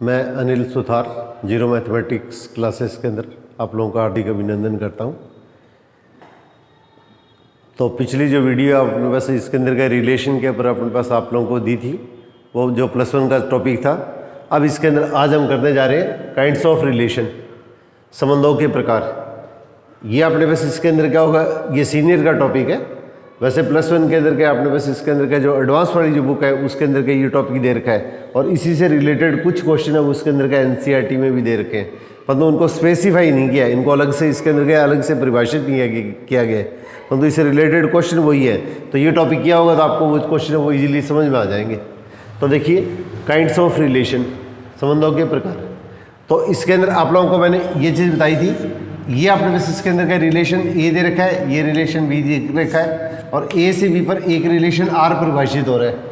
मैं Anil Suthar zero mathematics classes के अंदर आप लोगों का हार्दिक अभिनंदन करता हूं। तो पिछली जो वीडियो अपने पास इसके अंदर का रिलेशन के ऊपर अपने पास आप लोगों को दी थी, वो जो +1 का टॉपिक था। अब इसके अंदर आज हम करने जा रहे हैं काइंड्स ऑफ रिलेशन, संबंधों के प्रकार। ये अपने पास इसके अंदर क्या होगा, ये सीनियर का टॉपिक है। वैसे +1 के अंदर के अपने पास इसके अंदर का जो एडवांस वाली जो बुक है उसके अंदर का ये टॉपिक दे रखा है, और इसी से रिलेटेड कुछ क्वेश्चन है उसके अंदर का NCERT में भी दे रखे हैं, परंतु उनको स्पेसिफाई नहीं किया, इनको अलग से इसके अंदर का अलग से परिभाषित नहीं किया गया है, परंतु इससे रिलेटेड क्वेश्चन वही है। तो ये टॉपिक किया होगा तो आपको वो क्वेश्चन वो ईजिली समझ में आ जाएंगे। तो देखिए, काइंड्स ऑफ रिलेशन, संबंधों के प्रकार। तो इसके अंदर आप लोगों को मैंने ये चीज़ बताई थी, ये आपने बस इसके अंदर का रिलेशन ए दे रखा है, ये रिलेशन बी दे रखा है, और ए से बी पर एक रिलेशन आर परिभाषित हो रहा है।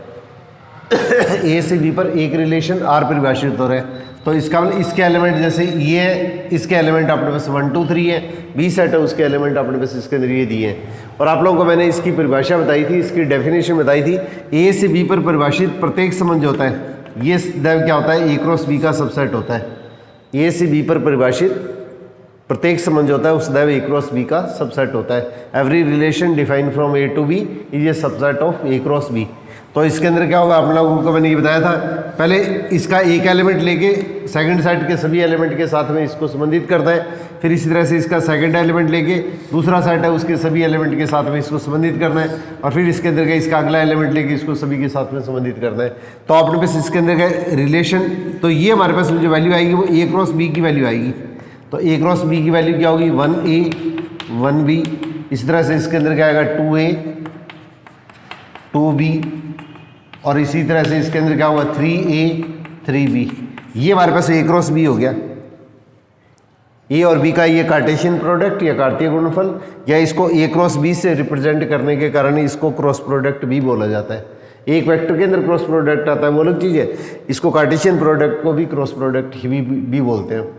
ए से बी पर एक रिलेशन आर परिभाषित हो रहा है। तो इसका मतलब इसके एलिमेंट जैसे ये है, इसके एलिमेंट अपने पास 1 2 3 है, बी सेट है, उसके एलिमेंट अपने पास इसके अंदर ये दिए हैं। और आप लोगों को मैंने इसकी परिभाषा बताई थी, इसकी डेफिनेशन बताई थी। ए से बी पर परिभाषित प्रत्येक संबंध जो होता है, ये दैव क्या होता है, ए क्रॉस बी का सबसेट होता है। ए से बी पर परिभाषित प्रत्येक संबंध जो होता है उस दैव ए क्रॉस बी का सबसेट होता है। Every relation defined from A to B is a subset of A cross B. तो इसके अंदर क्या होगा, आप लोगों को मैंने ये बताया था, पहले इसका एक एलिमेंट लेके सेकंड सेट के सभी एलिमेंट के साथ में इसको संबंधित करता है, फिर इसी तरह से इसका सेकंड एलिमेंट लेके दूसरा सेट है उसके सभी एलिमेंट के साथ में इसको संबंधित करना है, और फिर इसके अंदर का इसका अगला एलिमेंट लेके इसको सभी के साथ में संबंधित करना है। तो अपने पास इसके अंदर का रिलेशन, तो ये हमारे पास जो वैल्यू आएगी वो ए क्रॉस बी की वैल्यू आएगी। तो ए क्रॉस बी की वैल्यू क्या होगी, 1A 1B। इस तरह से इसके अंदर क्या आएगा, 2A 2B, और इसी तरह से इसके अंदर क्या होगा, 3A 3B। ये हमारे पास ए क्रॉस बी हो गया। ए और बी का ये कार्टेशियन प्रोडक्ट या कार्तीय गुणनफल, या इसको ए क्रॉस बी से रिप्रेजेंट करने के कारण इसको क्रॉस प्रोडक्ट भी बोला जाता है। एक वेक्टर के अंदर क्रॉस प्रोडक्ट आता है वो अलग चीज़ है, इसको कार्टेशियन प्रोडक्ट को भी क्रॉस प्रोडक्ट ही भी बोलते हैं।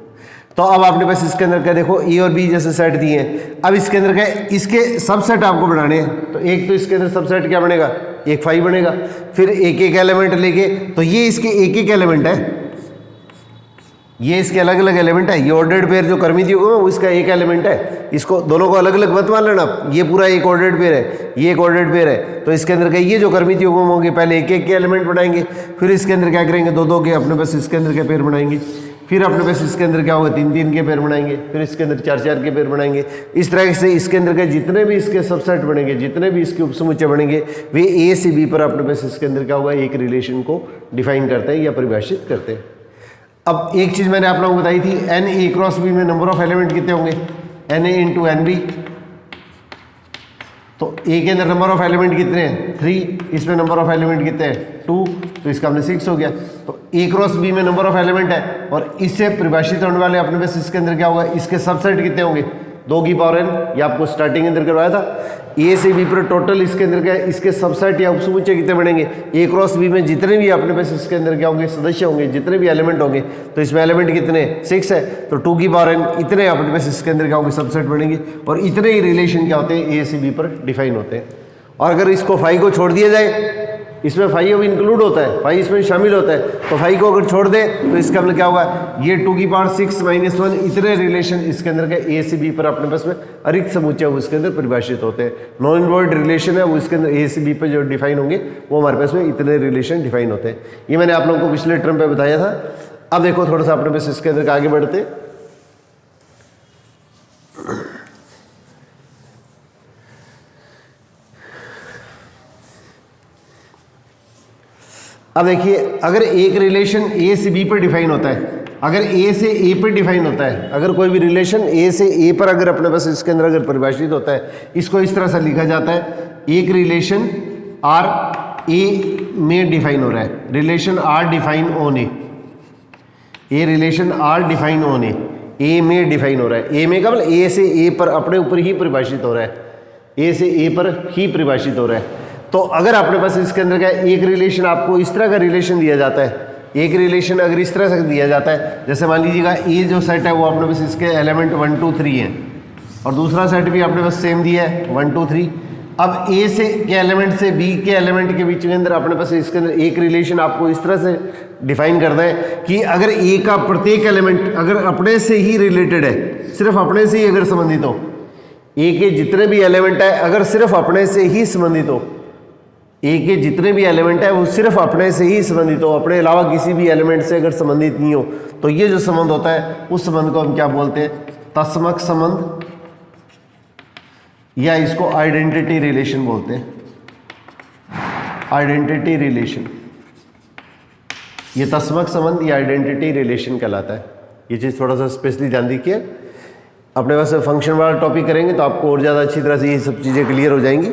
तो अब आपने बस इसके अंदर क्या देखो, ए और बी जैसे सेट दिए हैं, अब इसके अंदर क्या इसके सबसेट आपको बनाने हैं। तो एक तो इसके अंदर सबसेट क्या बनेगा, एक 5 बनेगा, फिर एक एक एलिमेंट लेके, तो ये इसके एक एक एलिमेंट है, ये इसके अलग अलग एलिमेंट है। ये ऑर्डर्ड पेयर जो कर्मित योग है वो इसका एक एलिमेंट है, इसको दोनों को अलग अलग मत मान लेना। ये पूरा एक ऑर्डर्ड पेयर है, ये एक ऑर्डर्ड पेयर है, तो इसके अंदर का ये जो कर्मित योग होंगे पहले एक एक के एलिमेंट बनाएंगे, फिर इसके अंदर क्या करेंगे, दो दो के अपने पास इसके अंदर के पेयर बनाएंगे, फिर अपने पास इसके अंदर क्या होगा, 3 3 के पेयर बनाएंगे, फिर इसके अंदर 4 4 के पेयर बनाएंगे। इस तरह से इसके अंदर के जितने भी इसके सबसेट बनेंगे, जितने भी इसके उपसमुच्चय बनेंगे, वे ए से बी पर अपने पास इसके अंदर क्या होगा, एक रिलेशन को डिफाइन करते हैं या परिभाषित करते हैं। अब एक चीज़ मैंने आप लोगों को बताई थी, एन ए क्रॉस बी में नंबर ऑफ एलिमेंट कितने होंगे, NA इंटू NB। तो ए के अंदर नंबर ऑफ एलिमेंट कितने हैं, 3, इसमें नंबर ऑफ एलिमेंट कितने हैं, 2, तो इसका हमने 6 हो गया। तो ए क्रॉस बी में नंबर ऑफ एलिमेंट है, और इससे परिभाषित होने वाले अपने पास इसके अंदर क्या होगा, इसके सबसेट कितने होंगे, 2 की पावर n। ये आपको स्टार्टिंग अंदर करवाया था। ए से बी पर टोटल इसके अंदर क्या, इसके सबसेट या उपसमुच्चय कितने बनेंगे, ए क्रॉस बी में जितने भी अपने पास इसके अंदर क्या होंगे, सदस्य होंगे, जितने भी एलिमेंट होंगे, तो इसमें एलिमेंट कितने, 6 है, तो 2 की पावर n इतने अपने पास इसके अंदर क्या होंगे, सबसेट बनेंगे, और इतने ही रिलेशन क्या होते हैं, ए से बी पर डिफाइन होते हैं। और अगर इसको 5 को छोड़ दिया जाए, इसमें 5 अब इंक्लूड होता है, 5 इसमें शामिल होता है, तो 5 को अगर छोड़ दें तो इसका मतलब क्या होगा, ये 2 की पावर 6 माइनस 1 इतने रिलेशन इसके अंदर के ए से बी पर अपने पास में अरिक्त समुच्चय वो इसके अंदर परिभाषित होते हैं। नॉन इन्वॉल्वड रिलेशन है वो इसके अंदर ए से बी पर जो डिफाइन होंगे वो हमारे पास में इतने रिलेशन डिफाइन होते हैं। ये मैंने आप लोगों को पिछले टर्म पर बताया था। अब देखो थोड़ा सा अपने पास इसके अंदर आगे बढ़ते। अब देखिए, अगर एक रिलेशन ए से बी पर डिफाइन होता है, अगर ए से ए पर डिफाइन होता है, अगर कोई भी रिलेशन ए से ए पर अगर अपने पास इसके अंदर अगर परिभाषित होता है, इसको इस तरह से लिखा जाता है, एक रिलेशन आर ए में डिफाइन हो रहा है, relation R define on A relation R define on A में डिफाइन हो रहा है। ए में का मतलब ए से ए पर अपने ऊपर ही परिभाषित हो रहा है, ए से ए पर ही परिभाषित हो रहा है। तो अगर अपने पास इसके अंदर क्या एक रिलेशन, आपको इस तरह का रिलेशन दिया जाता है, एक रिलेशन अगर इस तरह से दिया जाता है, जैसे मान लीजिएगा ए जो सेट है वो अपने पास इसके एलिमेंट 1 2 3 हैं, और दूसरा सेट भी अपने पास सेम दिया है 1 2 3। अब ए से के एलिमेंट से बी के एलिमेंट के बीच के अंदर अपने पास इसके अंदर एक रिलेशन आपको इस तरह से डिफाइन करते हैं कि अगर ए का प्रत्येक एलिमेंट अगर अपने से ही रिलेटेड है, सिर्फ अपने से ही अगर संबंधित हो, ए के जितने भी एलिमेंट है अगर सिर्फ अपने से ही संबंधित हो, ए के जितने भी एलिमेंट है वो सिर्फ अपने से ही संबंधित हो, अपने अलावा किसी भी एलिमेंट से अगर संबंधित नहीं हो, तो ये जो संबंध होता है उस संबंध को हम क्या बोलते हैं, तत्समक संबंध, या इसको आइडेंटिटी रिलेशन बोलते हैं, आइडेंटिटी रिलेशन। ये तत्समक संबंध या आइडेंटिटी रिलेशन कहलाता है। ये चीज़ थोड़ा सा स्पेशली ध्यान दीजिए, अपने पास फंक्शन वाला टॉपिक करेंगे तो आपको और ज़्यादा अच्छी तरह से ये सब चीज़ें क्लियर हो जाएंगी।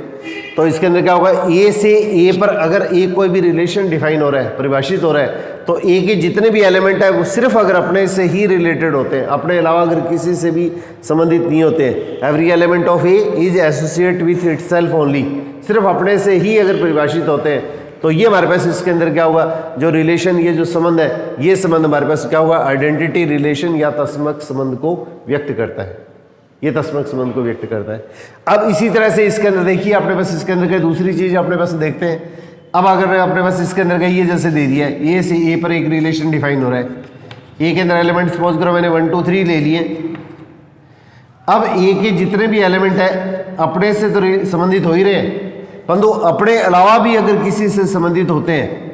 तो इसके अंदर क्या होगा, ए से ए पर अगर एक कोई भी रिलेशन डिफाइन हो रहा है, परिभाषित हो रहा है, तो ए के जितने भी एलिमेंट है वो सिर्फ अगर अपने से ही रिलेटेड होते हैं, अपने अलावा अगर किसी से भी संबंधित नहीं होते हैं। Every element of A is associate with itself only, सिर्फ अपने से ही अगर परिभाषित होते हैं, तो ये हमारे पास इसके अंदर क्या होगा, जो रिलेशन, ये जो संबंध है, ये संबंध हमारे पास क्या होगा, आइडेंटिटी रिलेशन या तत्समक संबंध को व्यक्त करता है। ये तत्समक संबंध को व्यक्त करता है। अब इसी तरह से इसके अंदर देखिए, अपने पास इसके अंदर क्या दूसरी चीज अपने पास देखते हैं। अब अगर अपने पास इसके अंदर का ये जैसे दे दिया है, ए से ए पर एक रिलेशन डिफाइन हो रहा है, ए के अंदर एलिमेंट सपोज करो मैंने 1 2 3 ले लिए। अब ए के जितने भी एलिमेंट है अपने से तो संबंधित हो ही रहे हैं, परंतु अपने अलावा भी अगर किसी से संबंधित होते हैं,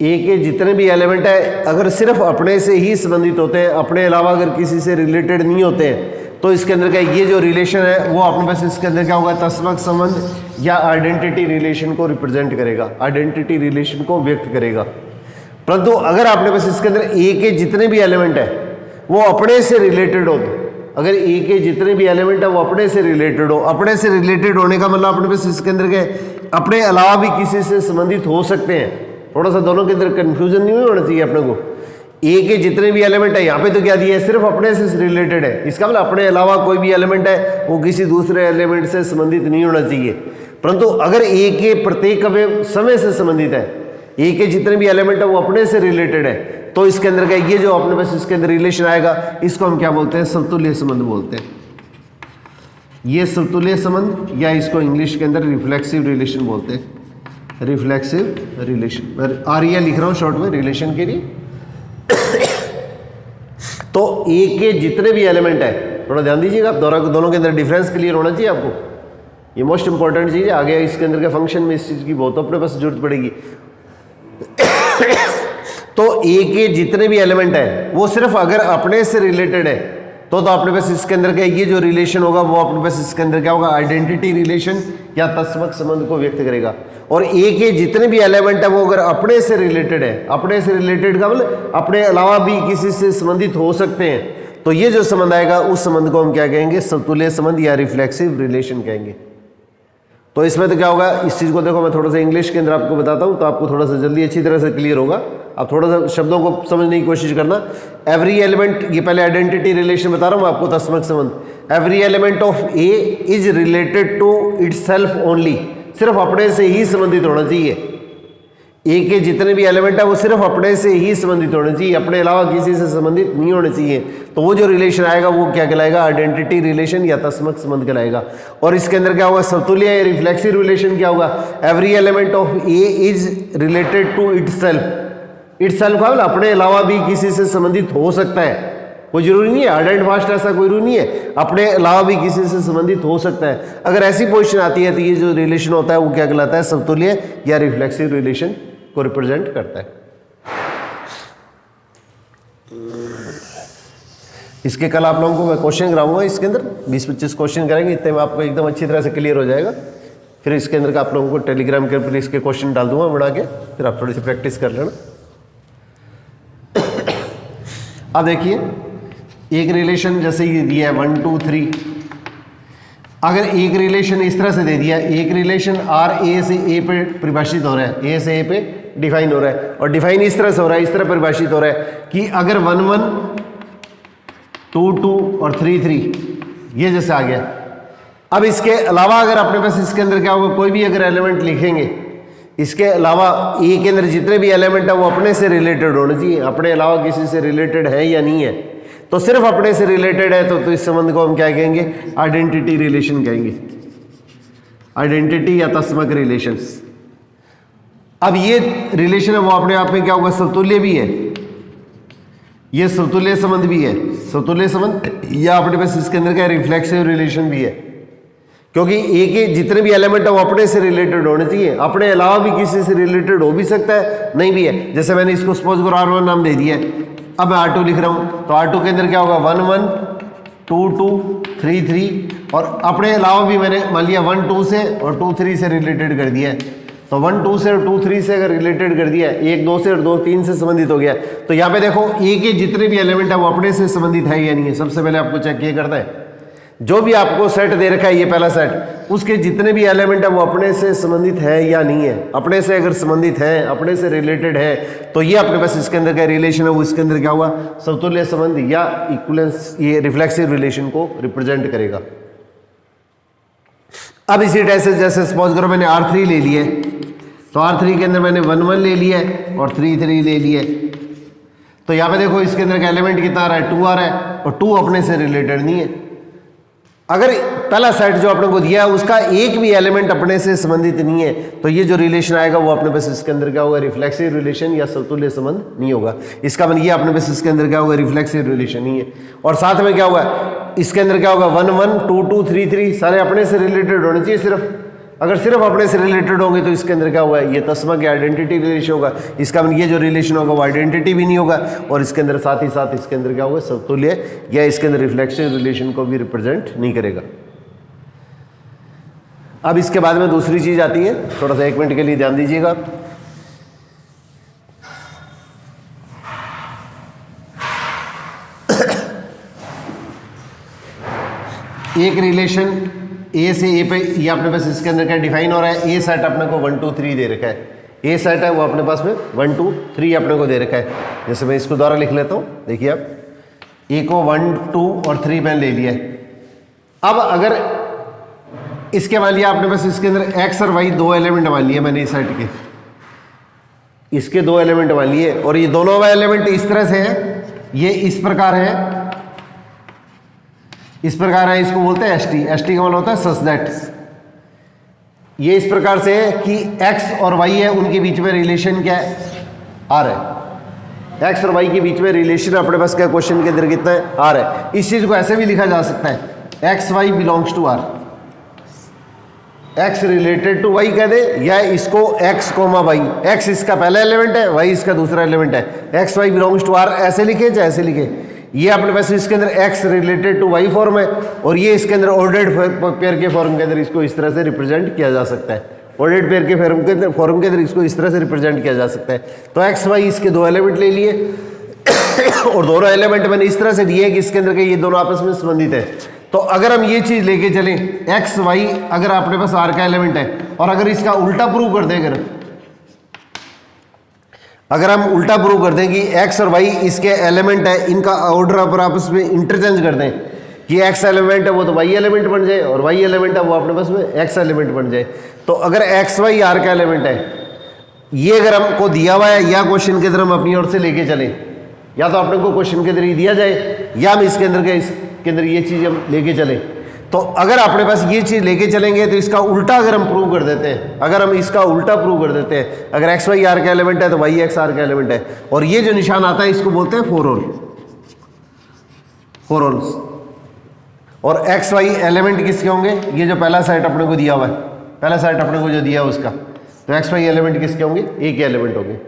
ए के जितने भी एलिमेंट है अगर सिर्फ अपने से ही संबंधित होते हैं, अपने अलावा अगर किसी से रिलेटेड नहीं होते हैं, तो इसके अंदर का ये जो रिलेशन है वो अपने पास इसके अंदर क्या होगा, तत्समक संबंध या आइडेंटिटी रिलेशन को रिप्रेजेंट करेगा, आइडेंटिटी रिलेशन को व्यक्त करेगा। परंतु अगर आपने पास इसके अंदर ए के जितने भी एलिमेंट है वो अपने से रिलेटेड हो, अगर ए के जितने भी एलिमेंट है वो अपने से रिलेटेड हो, अपने से रिलेटेड होने का मतलब अपने पास इसके अंदर के अपने अलावा भी किसी से संबंधित हो सकते हैं। थोड़ा सा दोनों के अंदर कंफ्यूजन नहीं होना चाहिए अपने को। ए के जितने भी एलिमेंट है, यहाँ पे तो क्या दिया है, सिर्फ अपने से रिलेटेड है, इसका मतलब अपने अलावा कोई भी एलिमेंट है वो किसी दूसरे एलिमेंट से संबंधित नहीं होना चाहिए। परंतु अगर ए के प्रत्येक अवयव समय से संबंधित है, ए के जितने भी एलिमेंट है वो अपने से रिलेटेड है, तो इसके अंदर का ये जो अपने पास इसके अंदर रिलेशन आएगा, इसको हम क्या बोलते हैं, समतुल्य संबंध बोलते हैं। ये समतुल्य संबंध, या इसको इंग्लिश के अंदर रिफ्लेक्सिव रिलेशन बोलते हैं, रिफ्लेक्सिव रिलेशन। आर लिख रहा हूं शॉर्ट में रिलेशन के लिए। तो ए के जितने भी एलिमेंट है, थोड़ा ध्यान दीजिएगा, आप दोनों के अंदर डिफरेंस क्लियर होना चाहिए आपको, ये मोस्ट इंपॉर्टेंट चीज है। आगे इसके अंदर के फंक्शन में इस चीज की बहुत अपने पास जरूरत पड़ेगी। तो ए के जितने भी एलिमेंट है वो सिर्फ अगर अपने से रिलेटेड है, तो अपने पास इसके अंदर का ये जो रिलेशन होगा वो अपने पास इसके अंदर क्या होगा, आइडेंटिटी रिलेशन या तत्समक संबंध को व्यक्त करेगा। और ए के जितने भी एलिमेंट है वो अगर अपने से रिलेटेड है, अपने से रिलेटेड का मतलब अपने अलावा भी किसी से संबंधित हो सकते हैं, तो ये जो संबंध आएगा उस संबंध को हम क्या कहेंगे, समतुल्य संबंध या रिफ्लेक्सिव रिलेशन कहेंगे। तो इसमें तो क्या होगा, इस चीज को देखो मैं थोड़ा सा इंग्लिश के अंदर आपको बताता हूं, तो आपको थोड़ा सा जल्दी अच्छी तरह से क्लियर होगा। आप थोड़ा सा शब्दों को समझने की कोशिश करना। एवरी एलिमेंट, ये पहले आइडेंटिटी रिलेशन बता रहा हूं आपको, तत्समक संबंध। Every element of A is related to itself only, सिर्फ अपने से ही संबंधित होना चाहिए। ए के जितने भी एलिमेंट है वो सिर्फ अपने से ही संबंधित होने चाहिए, अपने अलावा किसी से संबंधित नहीं होने चाहिए। तो वो जो रिलेशन आएगा वो क्या कहलाएगा, आइडेंटिटी रिलेशन या तत्समक संबंध कहलाएगा। और इसके अंदर क्या होगा, समतुल्य या रिफ्लेक्सिव रिलेशन क्या होगा, every element of A is related to itself. Itself का मतलब अपने अलावा भी किसी से संबंधित हो सकता है, कोई जरूरी नहीं है, हार्ड एंड फास्ट ऐसा कोई रूल नहीं है, अपने अलावा भी किसी से संबंधित हो सकता है। अगर ऐसी पोजीशन आती है तो ये जो रिलेशन होता है वो क्या कहलाता है, समतुल्य या रिफ्लेक्सिव रिलेशन को रिप्रेजेंट करता है। इसके कल आप लोगों को मैं क्वेश्चन कराऊंगा, इसके अंदर 20-25 क्वेश्चन करेंगे, इतने में आपको एकदम अच्छी तरह से क्लियर हो जाएगा। फिर इसके अंदर का आप लोगों को टेलीग्राम के ऊपर इसके क्वेश्चन डाल दूंगा बना के, फिर आप थोड़ी सी प्रैक्टिस कर लेना। अब देखिए एक रिलेशन जैसे ये दिया है 1 2 3, अगर एक रिलेशन इस तरह से दे दिया, एक रिलेशन आर ए से ए पे परिभाषित हो रहा है, ए से ए पे डिफाइन हो रहा है, और डिफाइन इस तरह से हो रहा है, इस तरह परिभाषित हो रहा है कि अगर 1 1 2 2 और 3 3 ये जैसे आ गया। अब इसके अलावा अगर अपने पास इसके अंदर क्या होगा, कोई भी अगर एलिमेंट लिखेंगे, इसके अलावा ए के अंदर जितने भी एलिमेंट है वो अपने से रिलेटेड होने चाहिए, अपने अलावा किसी से रिलेटेड है या नहीं है। तो सिर्फ अपने से रिलेटेड है तो इस संबंध को हम क्या कहेंगे, आइडेंटिटी रिलेशन कहेंगे, आइडेंटिटी या तत्समक रिलेशन। अब ये रिलेशन है वो अपने आप में क्या होगा, समतुल्य भी है, ये समतुल्य संबंध भी है, समतुल्य संबंध, या अपने पास इसके अंदर क्या रिफ्लेक्सिव रिलेशन भी है, क्योंकि एक ही जितने भी एलिमेंट है वो अपने से रिलेटेड होने चाहिए, अपने अलावा भी किसी से रिलेटेड हो भी सकता है, नहीं भी है। जैसे मैंने इसको सपोज करो R1 नाम दे दिया है, अब मैं R2 लिख रहा हूं, तो R2 के अंदर क्या होगा 1 1 2 2 3 3, और अपने अलावा भी मैंने मान लिया 1 2 से और 2 3 से रिलेटेड कर दिया है। तो 1 2 से और 2 3 से अगर रिलेटेड कर दिया है, 1 2 से और 2 3 से संबंधित हो गया, तो यहाँ पे देखो ए के जितने भी एलिमेंट है वो अपने से संबंधित है या नहीं है। सबसे पहले आपको चेक ये करना है, जो भी आपको सेट दे रखा है ये पहला सेट, उसके जितने भी एलिमेंट है वो अपने से संबंधित है या नहीं है। अपने से अगर संबंधित है, अपने से रिलेटेड है, तो ये अपने पास इसके अंदर क्या रिलेशन है वो इसके अंदर क्या हुआ, समतुल्य संबंध या इक्विवेलेंस, ये रिफ्लेक्सिव रिलेशन को रिप्रेजेंट करेगा। अब इसी तरह से जैसे सपोज करो मैंने R3 ले लिया, तो R3 के अंदर मैंने 1 1 ले लिया और 3 3 ले लिया, तो यहाँ पे देखो इसके अंदर का एलिमेंट कितना आ रहा है, 2 आ रहा है, और 2 अपने से रिलेटेड नहीं है। अगर पहला सेट जो आपने को दिया है उसका एक भी एलिमेंट अपने से संबंधित नहीं है, तो ये जो रिलेशन आएगा वो अपने पास इसके अंदर क्या होगा, रिफ्लेक्सिव रिलेशन या समतुल्य संबंध नहीं होगा। इसका मतलब ये अपने पास इसके अंदर क्या होगा, रिफ्लेक्सिव रिलेशन नहीं है। और साथ में क्या होगा, इसके अंदर क्या होगा 1 1 2 2 3 3 सारे अपने से रिलेटेड होने चाहिए सिर्फ। अगर सिर्फ अपने से रिलेटेड होंगे तो इसके अंदर क्या होगा, ये तस्मा की आइडेंटिटी रिलेशन होगा। इसका मतलब ये जो रिलेशन होगा वो आइडेंटिटी भी नहीं होगा, और इसके अंदर साथ ही साथ इसके अंदर क्या होगा, समतुल्य या इसके अंदर रिफ्लेक्सिव रिलेशन को भी रिप्रेजेंट नहीं करेगा। अब इसके बाद में दूसरी चीज आती है, थोड़ा सा 1 मिनट के लिए ध्यान दीजिएगा। एक रिलेशन ए से ए पे, ये अपने पास इसके अंदर क्या डिफाइन हो रहा है, ए सेट अपने को 1 2 3 दे रखा है, ए सेट है वो अपने पास में 1 2 3 अपने को दे रखा है। जैसे मैं इसको दोबारा लिख लेता हूँ, देखिए आप ए को 1 2 और 3 मैंने ले लिया है। अब अगर इसके मान लिया आपने पास इसके अंदर एक्स और वाई 2 एलिमेंट मान लिए मैंने इस सेट के, इसके 2 एलिमेंट मान लिए, और ये दोनों एलिमेंट इस तरह से है, ये इस प्रकार है, इस प्रकार है, इसको बोलते हैं एसटी। एसटी का मतलब होता है सच दैट, ये इस प्रकार से है कि एक्स और वाई है, उनके बीच में रिलेशन क्या है, आर है। एक्स और वाई के बीच में रिलेशन अपने पास क्या क्वेश्चन के अंदर कितना है, आर है। इस चीज को ऐसे भी लिखा जा सकता है, x Y belongs to R, x related to y कह दे, या इसको एक्स कोमा वाई, एक्स इसका पहला एलिमेंट है, वाई इसका दूसरा एलिमेंट है, x Y belongs to R ऐसे लिखे चाहे ऐसे लिखे। ये अपने पास इसके अंदर x related to y form है, और ये इसके अंदर ऑर्डर्ड पेयर के फॉर्म के अंदर इसको इस तरह से रिप्रेजेंट किया जा सकता है। ऑर्डर्ड पेयर के फॉर्म के अंदर इसको इस तरह से रिप्रेजेंट किया जा सकता है। तो x y इसके 2 एलिमेंट ले लिए और दोनों एलिमेंट मैंने इस तरह से दिए है कि इसके अंदर के ये दोनों आपस में संबंधित है। तो अगर हम ये चीज लेके चलें, x y अगर अपने पास r का एलिमेंट है, और अगर इसका उल्टा प्रूव कर दें, अगर हम उल्टा प्रूव कर दें कि x और y इसके एलिमेंट है, इनका ऑर्डर पर आपस में इंटरचेंज कर दें कि x एलिमेंट है वो तो y एलिमेंट बन जाए, और y एलिमेंट है वो अपने पास में x एलिमेंट बन जाए। तो अगर x y r का एलिमेंट है, ये अगर हमको दिया हुआ है, या क्वेश्चन के अंदर हम अपनी ओर से लेके चलें, या तो अपने को क्वेश्चन के अंदर ही दिया जाए, या हम इसके अंदर ये चीज़ हम लेके चलें। तो अगर अपने पास ये चीज़ लेके चलेंगे तो इसका उल्टा अगर हम प्रूव कर देते हैं, अगर हम इसका उल्टा प्रूव कर देते हैं, अगर एक्स वाई आर का एलिमेंट है तो वाई एक्स आर का एलिमेंट है, और ये जो निशान आता है इसको बोलते हैं 4 होल्स। और एक्स वाई एलिमेंट किसके होंगे, ये जो पहला सेट अपने को दिया हुआ है, पहला सेट अपने को जो दिया है उसका, तो एक्स वाई एलिमेंट किसके होंगे, ए के एलिमेंट होंगे।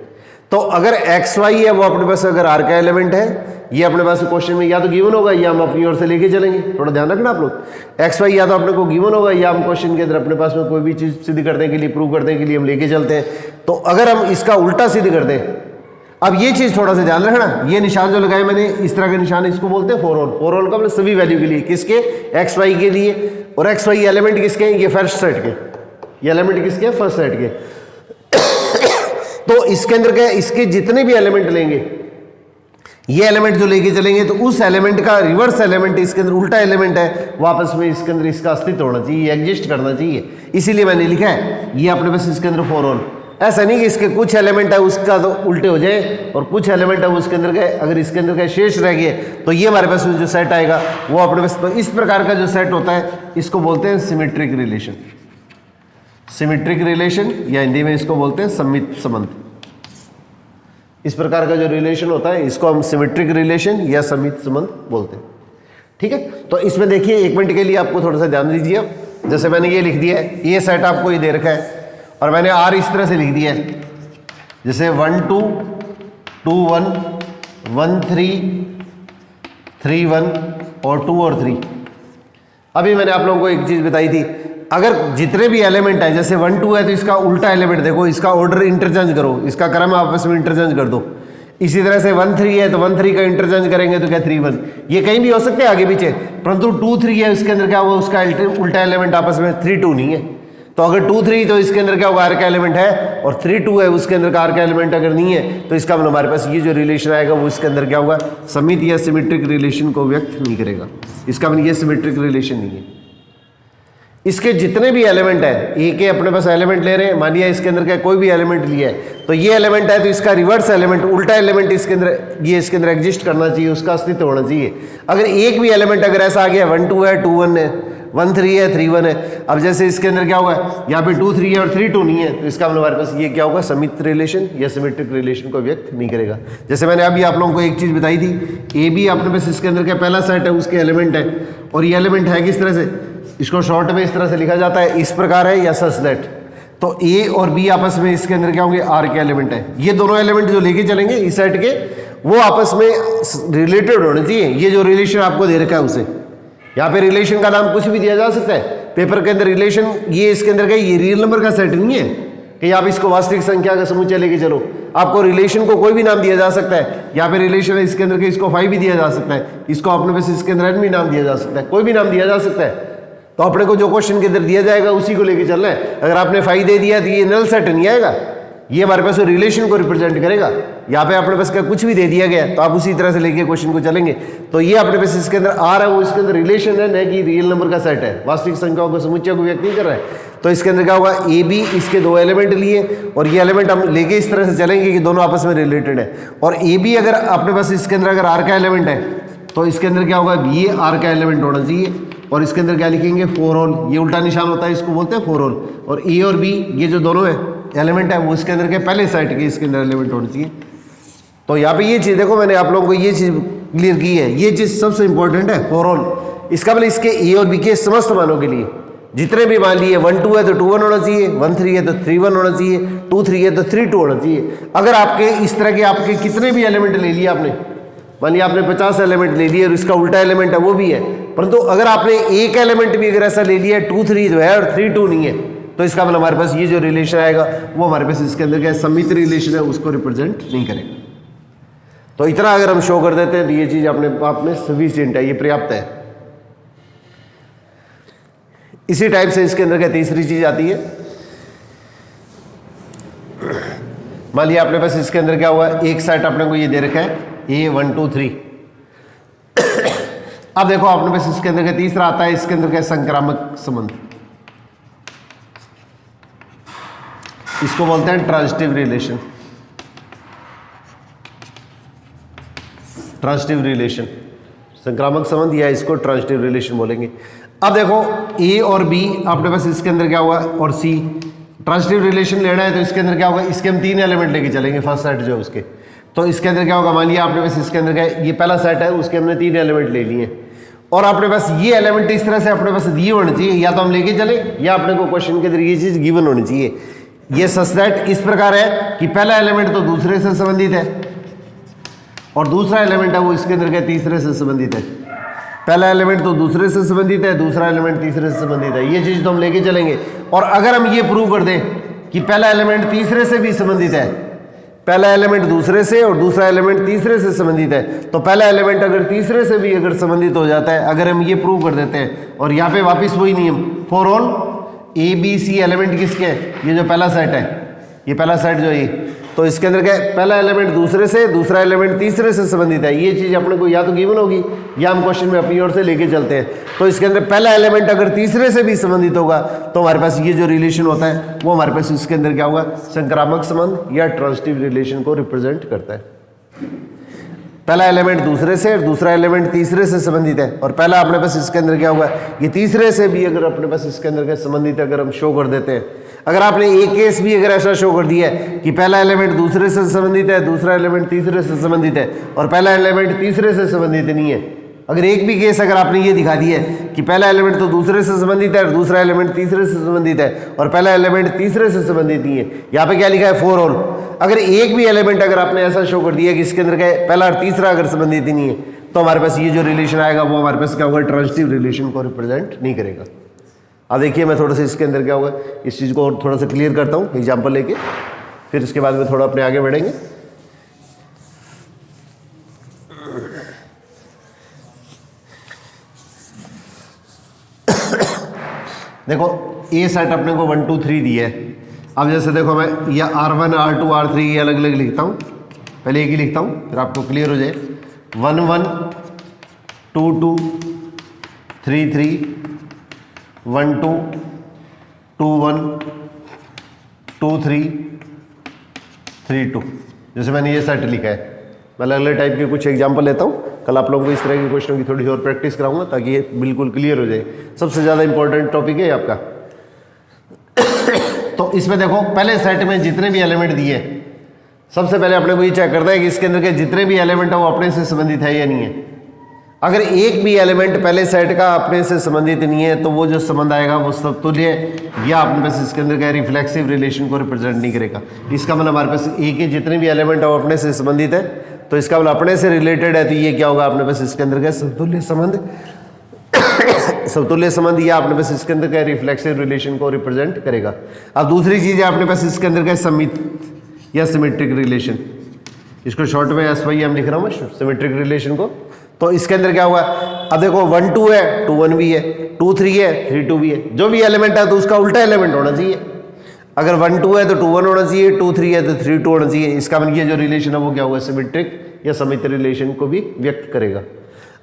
तो अगर एक्स वाई है वो अपने पास अगर आर का एलिमेंट है, ये अपने पास क्वेश्चन में या तो गिवन होगा या हम अपनी ओर से लेके चलेंगे। थोड़ा ध्यान रखना आप लोग, एक्स वाई या तो अपने को गिवन होगा, या हम क्वेश्चन के अंदर अपने पास में कोई भी चीज सिद्ध करने के लिए, प्रूव करने के लिए हम लेके चलते हैं। तो अगर हम इसका उल्टा सिद्ध कर दें, अब ये चीज थोड़ा सा ध्यान रखना, ये निशान जो लगाए मैंने इस तरह के निशान, इसको बोलते हैं 4 होल का मतलब सभी वैल्यू के लिए, किसके, एक्स वाई के लिए। और एक्स वाई एलिमेंट किसके हैं, ये फर्स्ट सेट के, ये एलिमेंट किसके हैं, फर्स्ट सेट के। तो इसके अंदर क्या, इसके जितने भी एलिमेंट लेंगे, ये एलिमेंट जो लेके चलेंगे, तो उस एलिमेंट का रिवर्स एलिमेंट इसके अंदर उल्टा एलिमेंट है, वापस में इसके अंदर इसका अस्तित्व होना चाहिए, एग्जिस्ट करना चाहिए। इसीलिए मैंने लिखा है ये अपने पास इसके अंदर 4 होल। ऐसा नहीं कि इसके कुछ एलिमेंट है उसका तो उल्टे हो जाए, और कुछ एलिमेंट है उसके अंदर का अगर इसके अंदर का शेष रह गए तो ये हमारे पास जो सेट आएगा वो अपने पास। तो इस प्रकार का जो सेट होता है इसको बोलते हैं सिमेट्रिक रिलेशन। सिमेट्रिक रिलेशन या हिंदी में इसको बोलते हैं सममित संबंध। इस प्रकार का जो रिलेशन होता है इसको हम सिमेट्रिक रिलेशन या सममित संबंध बोलते हैं। ठीक है, तो इसमें देखिए 1 मिनट के लिए आपको थोड़ा सा ध्यान दीजिए। जैसे मैंने ये लिख दिया है, ये सेट आपको ये दे रखा है और मैंने आर इस तरह से लिख दिया है, जैसे 1 2 2 1 1 3 3 1 और 2 और 3। अभी मैंने आप लोगों को एक चीज़ बताई थी, अगर जितने भी एलिमेंट है, जैसे 1 2 है तो इसका उल्टा एलिमेंट देखो, इसका ऑर्डर इंटरचेंज करो, इसका क्रम आपस में इंटरचेंज कर दो। इसी तरह से 1 3 है तो 1 3 का इंटरचेंज करेंगे तो क्या 3 1, ये कहीं भी हो सकते हैं आगे पीछे, परंतु 2 3 है उसके अंदर क्या हुआ, उसका उल्टा एलिमेंट आपस में 3 2 नहीं है। तो अगर 2 3 तो इसके अंदर क्या होगा, आर का एलिमेंट है, और 3 2 है उसके अंदर का आर का एलिमेंट अगर नहीं है तो इसका मतलब हमारे पास ये जो रिलेशन आएगा वो इसके अंदर क्या होगा, सममित या सिमेट्रिक रिलेशन को व्यक्त नहीं करेगा। इसका मतलब ये सिमेट्रिक रिलेशन नहीं है। इसके जितने भी एलिमेंट है, एक के अपने पास एलिमेंट ले रहे हैं, मान लिया इसके अंदर का कोई भी एलिमेंट लिया है तो ये एलिमेंट है तो इसका रिवर्स एलिमेंट, उल्टा एलिमेंट इसके अंदर, ये इसके अंदर एग्जिस्ट करना चाहिए, उसका अस्तित्व होना चाहिए। अगर एक भी एलिमेंट अगर ऐसा आ गया 1 2 है 2 1 है 1 3 है 3 1 है, अब जैसे इसके अंदर क्या होगा, यहाँ पे 2 3 है और 3 2 नहीं है, तो इसका मतलब हमारे पास ये क्या होगा, सममित रिलेशन या सिमेट्रिक रिलेशन को व्यक्त नहीं करेगा। जैसे मैंने अभी आप लोगों को एक चीज़ बताई थी, ए बी अपने पास इसके अंदर क्या पहला सेट है, उसके एलिमेंट है, और ये एलिमेंट है किस तरह से, इसको शॉर्ट में इस तरह से लिखा जाता है, इस प्रकार है या सच दैट। तो ए और बी आपस में इसके अंदर क्या होंगे, आर के एलिमेंट है। ये दोनों एलिमेंट जो लेके चलेंगे इस सेट के, वो आपस में रिलेटेड होने चाहिए। ये जो रिलेशन आपको दे रखा है उसे, यहाँ पे रिलेशन का नाम कुछ भी दिया जा सकता है पेपर के अंदर। रिलेशन ये इसके अंदर का ये रियल नंबर का सेट नहीं है कि आप इसको वास्तविक संख्या का समुच्चय लेके चलो। आपको रिलेशन को कोई भी नाम दिया जा सकता है। यहाँ पे रिलेशन है इसके अंदर के, इसको 5 भी दिया जा सकता है, इसको अपने पास इसके अंदर भी नाम दिया जा सकता है, कोई भी नाम दिया जा सकता है। तो अपने को जो क्वेश्चन के अंदर दिया जाएगा उसी को लेके चलना है। अगर आपने 5 दे दिया तो ये नल सेट नहीं आएगा, ये हमारे पास रिलेशन को रिप्रेजेंट करेगा। यहाँ पे अपने पास का कुछ भी दे दिया गया तो आप उसी तरह से लेके क्वेश्चन को चलेंगे। तो ये अपने पास इसके अंदर आ रहा है, वो इसके अंदर रिलेशन है, न कि रियल नंबर का सेट है, वास्तविक संख्याओं को समुच्चय को व्यक्त नहीं कर रहा है। तो इसके अंदर क्या होगा, ए बी इसके 2 एलिमेंट लिए और ये एलिमेंट हम लेके इस तरह से चलेंगे कि दोनों आपस में रिलेटेड है। और ए बी अगर अपने पास इसके अंदर अगर आर का एलिमेंट है तो इसके अंदर क्या होगा, ये आर का एलिमेंट होना चाहिए। और इसके अंदर क्या लिखेंगे, 4 ऑल, ये उल्टा निशान होता है, इसको बोलते हैं 4 ऑल। और ए और बी ये जो दोनों है एलिमेंट है वो इसके अंदर के पहले सेट के इसके अंदर एलिमेंट होने चाहिए। तो यहाँ पे ये चीज़ देखो, मैंने आप लोगों को ये चीज़ क्लियर की है, ये चीज़ सबसे इंपॉर्टेंट है 4 ऑल। इसका मतलब इसके ए और बी के समस्त मानों के लिए जितने भी मान लिए 1 2 है तो 2 1 होना चाहिए, 1 3 है तो 3 1 होना चाहिए, 2 3 है तो 3 2 होना चाहिए। अगर आपके इस तरह के आपके कितने भी एलिमेंट ले लिए आपने, मान लिया आपने 50 एलिमेंट ले लिए और इसका उल्टा एलिमेंट है वो भी है, परंतु अगर आपने एक एलिमेंट भी अगर ऐसा ले लिया 2 3 जो है और 3 2 नहीं है, तो इसका मतलब हमारे पास ये जो रिलेशन आएगा वो हमारे पास इसके अंदर क्या सममित रिलेशन है, उसको रिप्रेजेंट नहीं करेगा। तो इतना अगर हम शो कर देते हैं तो ये चीज अपने आप में सफिशिएंट है, ये पर्याप्त है। इसी टाइप से इसके अंदर क्या तीसरी चीज आती है, मान लिया अपने पास इसके अंदर क्या हुआ, एक सेट अपने को ये दे रखा है ए 1 2 3। अब देखो अपने पास इसके अंदर का तीसरा आता है, इसके अंदर क्या संक्रामक संबंध, इसको बोलते हैं ट्रांजिटिव रिलेशन। ट्रांजिटिव रिलेशन, संक्रामक संबंध या इसको ट्रांजिटिव रिलेशन बोलेंगे। अब देखो ए और बी अपने पास इसके अंदर क्या हुआ और सी, ट्रांजिटिव रिलेशन लेना है तो इसके अंदर क्या होगा, इसके हम 3 एलिमेंट लेके चलेंगे फर्स्ट सेट जो उसके। तो इसके अंदर क्या होगा, मान लिया आपने पास इसके अंदर क्या, ये पहला सेट है उसके हमने 3 एलिमेंट ले लिए और अपने पास ये एलिमेंट इस तरह से अपने पास दिए होने चाहिए, या तो हम लेके चले या अपने को क्वेश्चन के अंदर ये चीज गिवन होनी चाहिए। ये सच दैट इस प्रकार है कि पहला एलिमेंट तो दूसरे से संबंधित है और दूसरा एलिमेंट है वो इसके अंदर क्या तीसरे से संबंधित है। पहला एलिमेंट तो दूसरे से संबंधित है, दूसरा एलिमेंट तीसरे से संबंधित है, ये चीज तो हम लेके चलेंगे। और अगर हम ये प्रूव कर दें कि पहला एलिमेंट तीसरे से भी संबंधित है, पहला एलिमेंट दूसरे से और दूसरा एलिमेंट तीसरे से संबंधित है, तो पहला एलिमेंट अगर तीसरे से भी अगर संबंधित हो जाता है, अगर हम ये प्रूव कर देते हैं, और यहाँ पे वापस वही नियम for all A B c element किसके हैं, ये जो पहला सेट है, ये पहला सेट जो है, तो इसके अंदर क्या है, पहला एलिमेंट दूसरे से, दूसरा एलिमेंट तीसरे से संबंधित है। ये चीज़ अपने को या तो गिवन होगी या हम क्वेश्चन में अपनी ओर से लेके चलते हैं। तो इसके अंदर पहला एलिमेंट अगर तीसरे से भी संबंधित होगा तो हमारे पास ये जो रिलेशन होता है वो हमारे पास इसके अंदर क्या होगा, संक्रामक संबंध या ट्रांजिटिव रिलेशन को रिप्रेजेंट करता है। पहला एलिमेंट दूसरे से और दूसरा एलिमेंट तीसरे से संबंधित है, और पहला अपने पास इसके अंदर क्या होगा, ये तीसरे से भी अगर अपने पास इसके अंदर क्या संबंधित अगर हम शो कर देते हैं, अगर आपने एक केस भी अगर ऐसा शो कर दिया है कि पहला एलिमेंट दूसरे से संबंधित है, दूसरा एलिमेंट तीसरे से संबंधित है और पहला एलिमेंट तीसरे से संबंधित नहीं है, अगर एक भी केस अगर आपने ये दिखा दिया है कि पहला एलिमेंट तो दूसरे से संबंधित है और दूसरा एलिमेंट तीसरे से संबंधित है और पहला एलिमेंट तीसरे से संबंधित नहीं है, यहाँ पे क्या लिखा है फॉर ऑल, अगर एक भी एलिमेंट अगर आपने ऐसा शो कर दिया कि इसके अंदर क्या पहला और तीसरा अगर संबंधित ही नहीं है, तो हमारे पास ये जो रिलेशन आएगा वो हमारे पास क्या होगा, ट्रांजिटिव रिलेशन को रिप्रेजेंट नहीं करेगा। अब देखिए मैं थोड़ा सा इसके अंदर क्या होगा इस चीज़ को और थोड़ा सा क्लियर करता हूँ एग्जाम्पल लेके, फिर इसके बाद में थोड़ा अपने आगे बढ़ेंगे। देखो ए सेट अपने को 1 2 3 दिया है। अब जैसे देखो मैं या R1 R2 R3 ये अलग अलग लिखता हूँ, पहले एक ही लिखता हूँ फिर आपको क्लियर हो जाए। 1 1 2 2 3 3 1 2 2 1 2 3 3 2, जैसे मैंने ये सेट लिखा है। मैं अलग अलग टाइप के कुछ एग्जाम्पल लेता हूँ, कल आप लोगों को इस तरह के क्वेश्चनों की थोड़ी और प्रैक्टिस कराऊंगा ताकि ये बिल्कुल क्लियर हो जाए। सबसे ज़्यादा इंपॉर्टेंट टॉपिक है आपका। तो इसमें देखो पहले सेट में जितने भी एलिमेंट दिए, सबसे पहले अपने को ये चेक करना है कि इसके अंदर के जितने भी एलिमेंट है वो अपने से संबंधित है या नहीं है। अगर एक भी एलिमेंट पहले सेट का अपने से संबंधित नहीं है तो वो जो संबंध आएगा वो समतुल्य या अपने पास इसके अंदर क्या रिफ्लेक्सिव रिलेशन को रिप्रेजेंट नहीं करेगा। इसका मतलब हमारे पास एक ही जितने भी एलिमेंट है वो अपने से संबंधित है, तो इसका मतलब अपने से रिलेटेड है, तो ये क्या होगा अपने पास इसके अंदर क्या समतुल्य संबंध समतुल्य संबंध या अपने पास इसके अंदर क्या रिफ्लेक्सिव रिलेशन को रिप्रेजेंट करेगा। अब दूसरी चीज है अपने पास इसके अंदर क्या सममित या सिमेट्रिक रिलेशन, इसको शॉर्ट में SYM लिख रहा हूँ मैं सिमेट्रिक रिलेशन को। तो इसके अंदर क्या हुआ, अब देखो 1 2 है 2 1 भी है, 2 3 है 3 2 भी है, जो भी एलिमेंट है तो उसका उल्टा एलिमेंट होना चाहिए। अगर 1 2 है तो 2 1 होना चाहिए, 2 3 है तो 3 2 होना चाहिए। इसका मतलब ये जो रिलेशन है वो क्या होगा सिमेट्रिक या सममित रिलेशन को भी व्यक्त करेगा।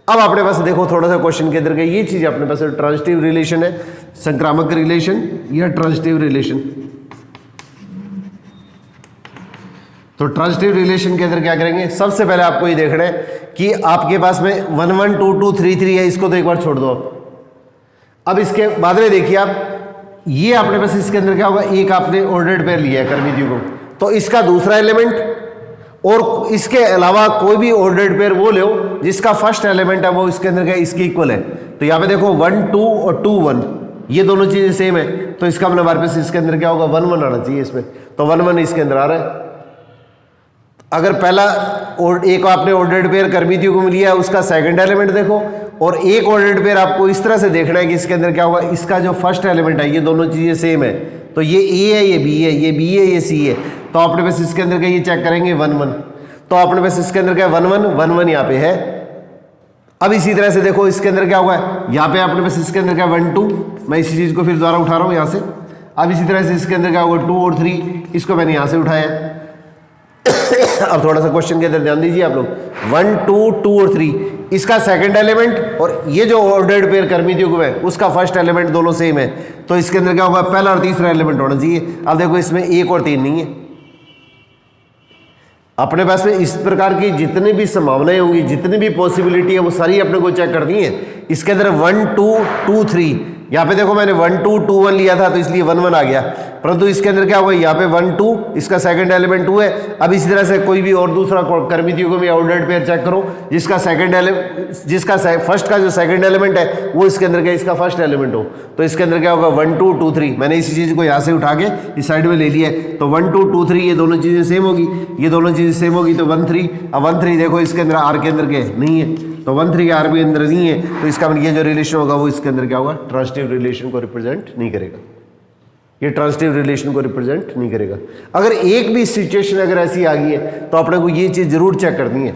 अब अपने पास देखो थोड़ा सा क्वेश्चन के अंदर का ये चीज अपने पास ट्रांजिटिव रिलेशन है, संक्रामक रिलेशन या ट्रांजिटिव रिलेशन। तो ट्रांजिटिव रिलेशन के अंदर क्या करेंगे, सबसे पहले आपको ये देखना है कि आपके पास में 1 1 2 2 3 3 है, इसको तो एक बार छोड़ दो। अब इसके बाद में देखिए आप ये अपने पास इसके अंदर क्या होगा, एक आपने ऑर्डर्ड पेयर लिया है कर्मी द्विगुण, तो इसका दूसरा एलिमेंट और इसके अलावा कोई भी ऑर्डर्ड पेयर वो लो जिसका फर्स्ट एलिमेंट है वो इसके अंदर क्या इसके इक्वल है। तो यहाँ पे देखो 1 2 और 2 1 ये दोनों चीजें सेम है, तो इसका मतलब हमारे पास इसके अंदर क्या होगा 1 1 आना चाहिए इसमें, तो 1 1 इसके अंदर आ रहा है। अगर पहला और एक आपने ऑर्डर्ड पेयर कर्मी द्विगुण लिया है उसका सेकंड एलिमेंट देखो, और एक ऑर्डर्ड पेयर आपको इस तरह से देखना है कि इसके अंदर क्या होगा, इसका जो फर्स्ट एलिमेंट है ये दोनों चीजें सेम है, तो ये ए है ये बी है, ये बी है ये सी है, तो अपने पास इसके अंदर क्या ये चेक करेंगे 1 1, तो अपने पास इसके अंदर क्या 1 1 1 1 यहाँ पे है। अब इसी तरह से देखो इसके अंदर क्या हुआ है, यहाँ पे अपने पास इसके अंदर क्या 1 2, मैं इसी चीज को फिर दोबारा उठा रहा हूँ यहाँ से। अब इसी तरह से इसके अंदर क्या होगा 2 और 3, इसको मैंने यहाँ से उठाया। अब थोड़ा सा क्वेश्चन के अंदर ध्यान दीजिए आप लोग, 1 2 2 और 3 इसका सेकंड एलिमेंट और ये जो ऑर्डर्ड पेयर कर्मी द्विगुण है उसका फर्स्ट एलिमेंट दोनों सेम है, तो इसके अंदर क्या होगा पहला और तीसरा एलिमेंट होना चाहिए। अब देखो इसमें 1 और 3 नहीं है, अपने पास में इस प्रकार की जितनी भी संभावनाएं होंगी, जितनी भी पॉसिबिलिटी है वो सारी अपने को चेक करनी है। इसके अंदर 1 2 2 3, यहाँ पे देखो मैंने 1 2 2 1 लिया था तो इसलिए 1 1 आ गया, परंतु इसके अंदर क्या हुआ यहाँ पे 1 2 इसका सेकंड एलिमेंट 2 है। अब इसी तरह से कोई भी और दूसरा कर्मी द्विगुण या ऑर्डर्ड पेयर चेक करो जिसका सेकंड एलिमेंट जिसका फर्स्ट का जो सेकंड एलिमेंट है वो इसके अंदर क्या इसका फर्स्ट एलिमेंट हो, तो इसके अंदर क्या होगा 1 2 2 3, मैंने इसी चीज को यहाँ से उठा के इस साइड में ले लिया है, तो 1 2 2 3 ये दोनों चीजें सेम होगी, ये दोनों चीजें सेम होगी, तो 1 3। अब 1 3 देखो इसके अंदर आर के अंदर के नहीं है, तो 1 3 आर भी अंदर नहीं है, तो इसका मतलब ये जो रिलेशन होगा वो इसके अंदर क्या होगा ट्रांजिटिव रिलेशन को रिप्रेजेंट नहीं करेगा, ये ट्रांजिटिव रिलेशन को रिप्रेजेंट नहीं करेगा। अगर एक भी सिचुएशन अगर ऐसी आ गई है तो अपने को ये चीज जरूर चेक करनी है,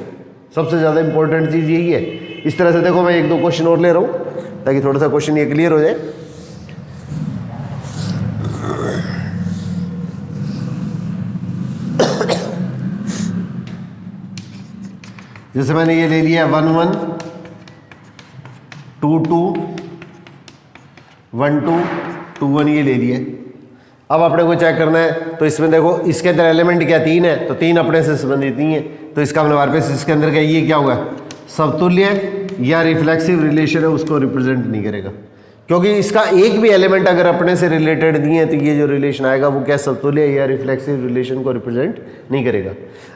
सबसे ज्यादा इंपॉर्टेंट चीज यही है। इस तरह से देखो मैं 1 2 क्वेश्चन और ले रहा हूं ताकि थोड़ा सा क्वेश्चन ये क्लियर हो जाए। जैसे मैंने ये ले लिया 1 1 2 2 1 2 2 1 ये ले लिया। अब अपने को चेक करना है, तो इसमें देखो इसके अंदर एलिमेंट क्या 3 है, तो 3 अपने से संबंधित नहीं है, तो इसका मतलब हमारे पास इसके अंदर क्या ये क्या होगा समतुल्य या रिफ्लेक्सिव रिलेशन है उसको रिप्रेजेंट नहीं करेगा। क्योंकि इसका एक भी एलिमेंट अगर अपने से रिलेटेड नहीं है तो ये जो रिलेशन आएगा वो क्या समतुल्य या रिफ्लेक्सिव रिलेशन को रिप्रेजेंट नहीं करेगा।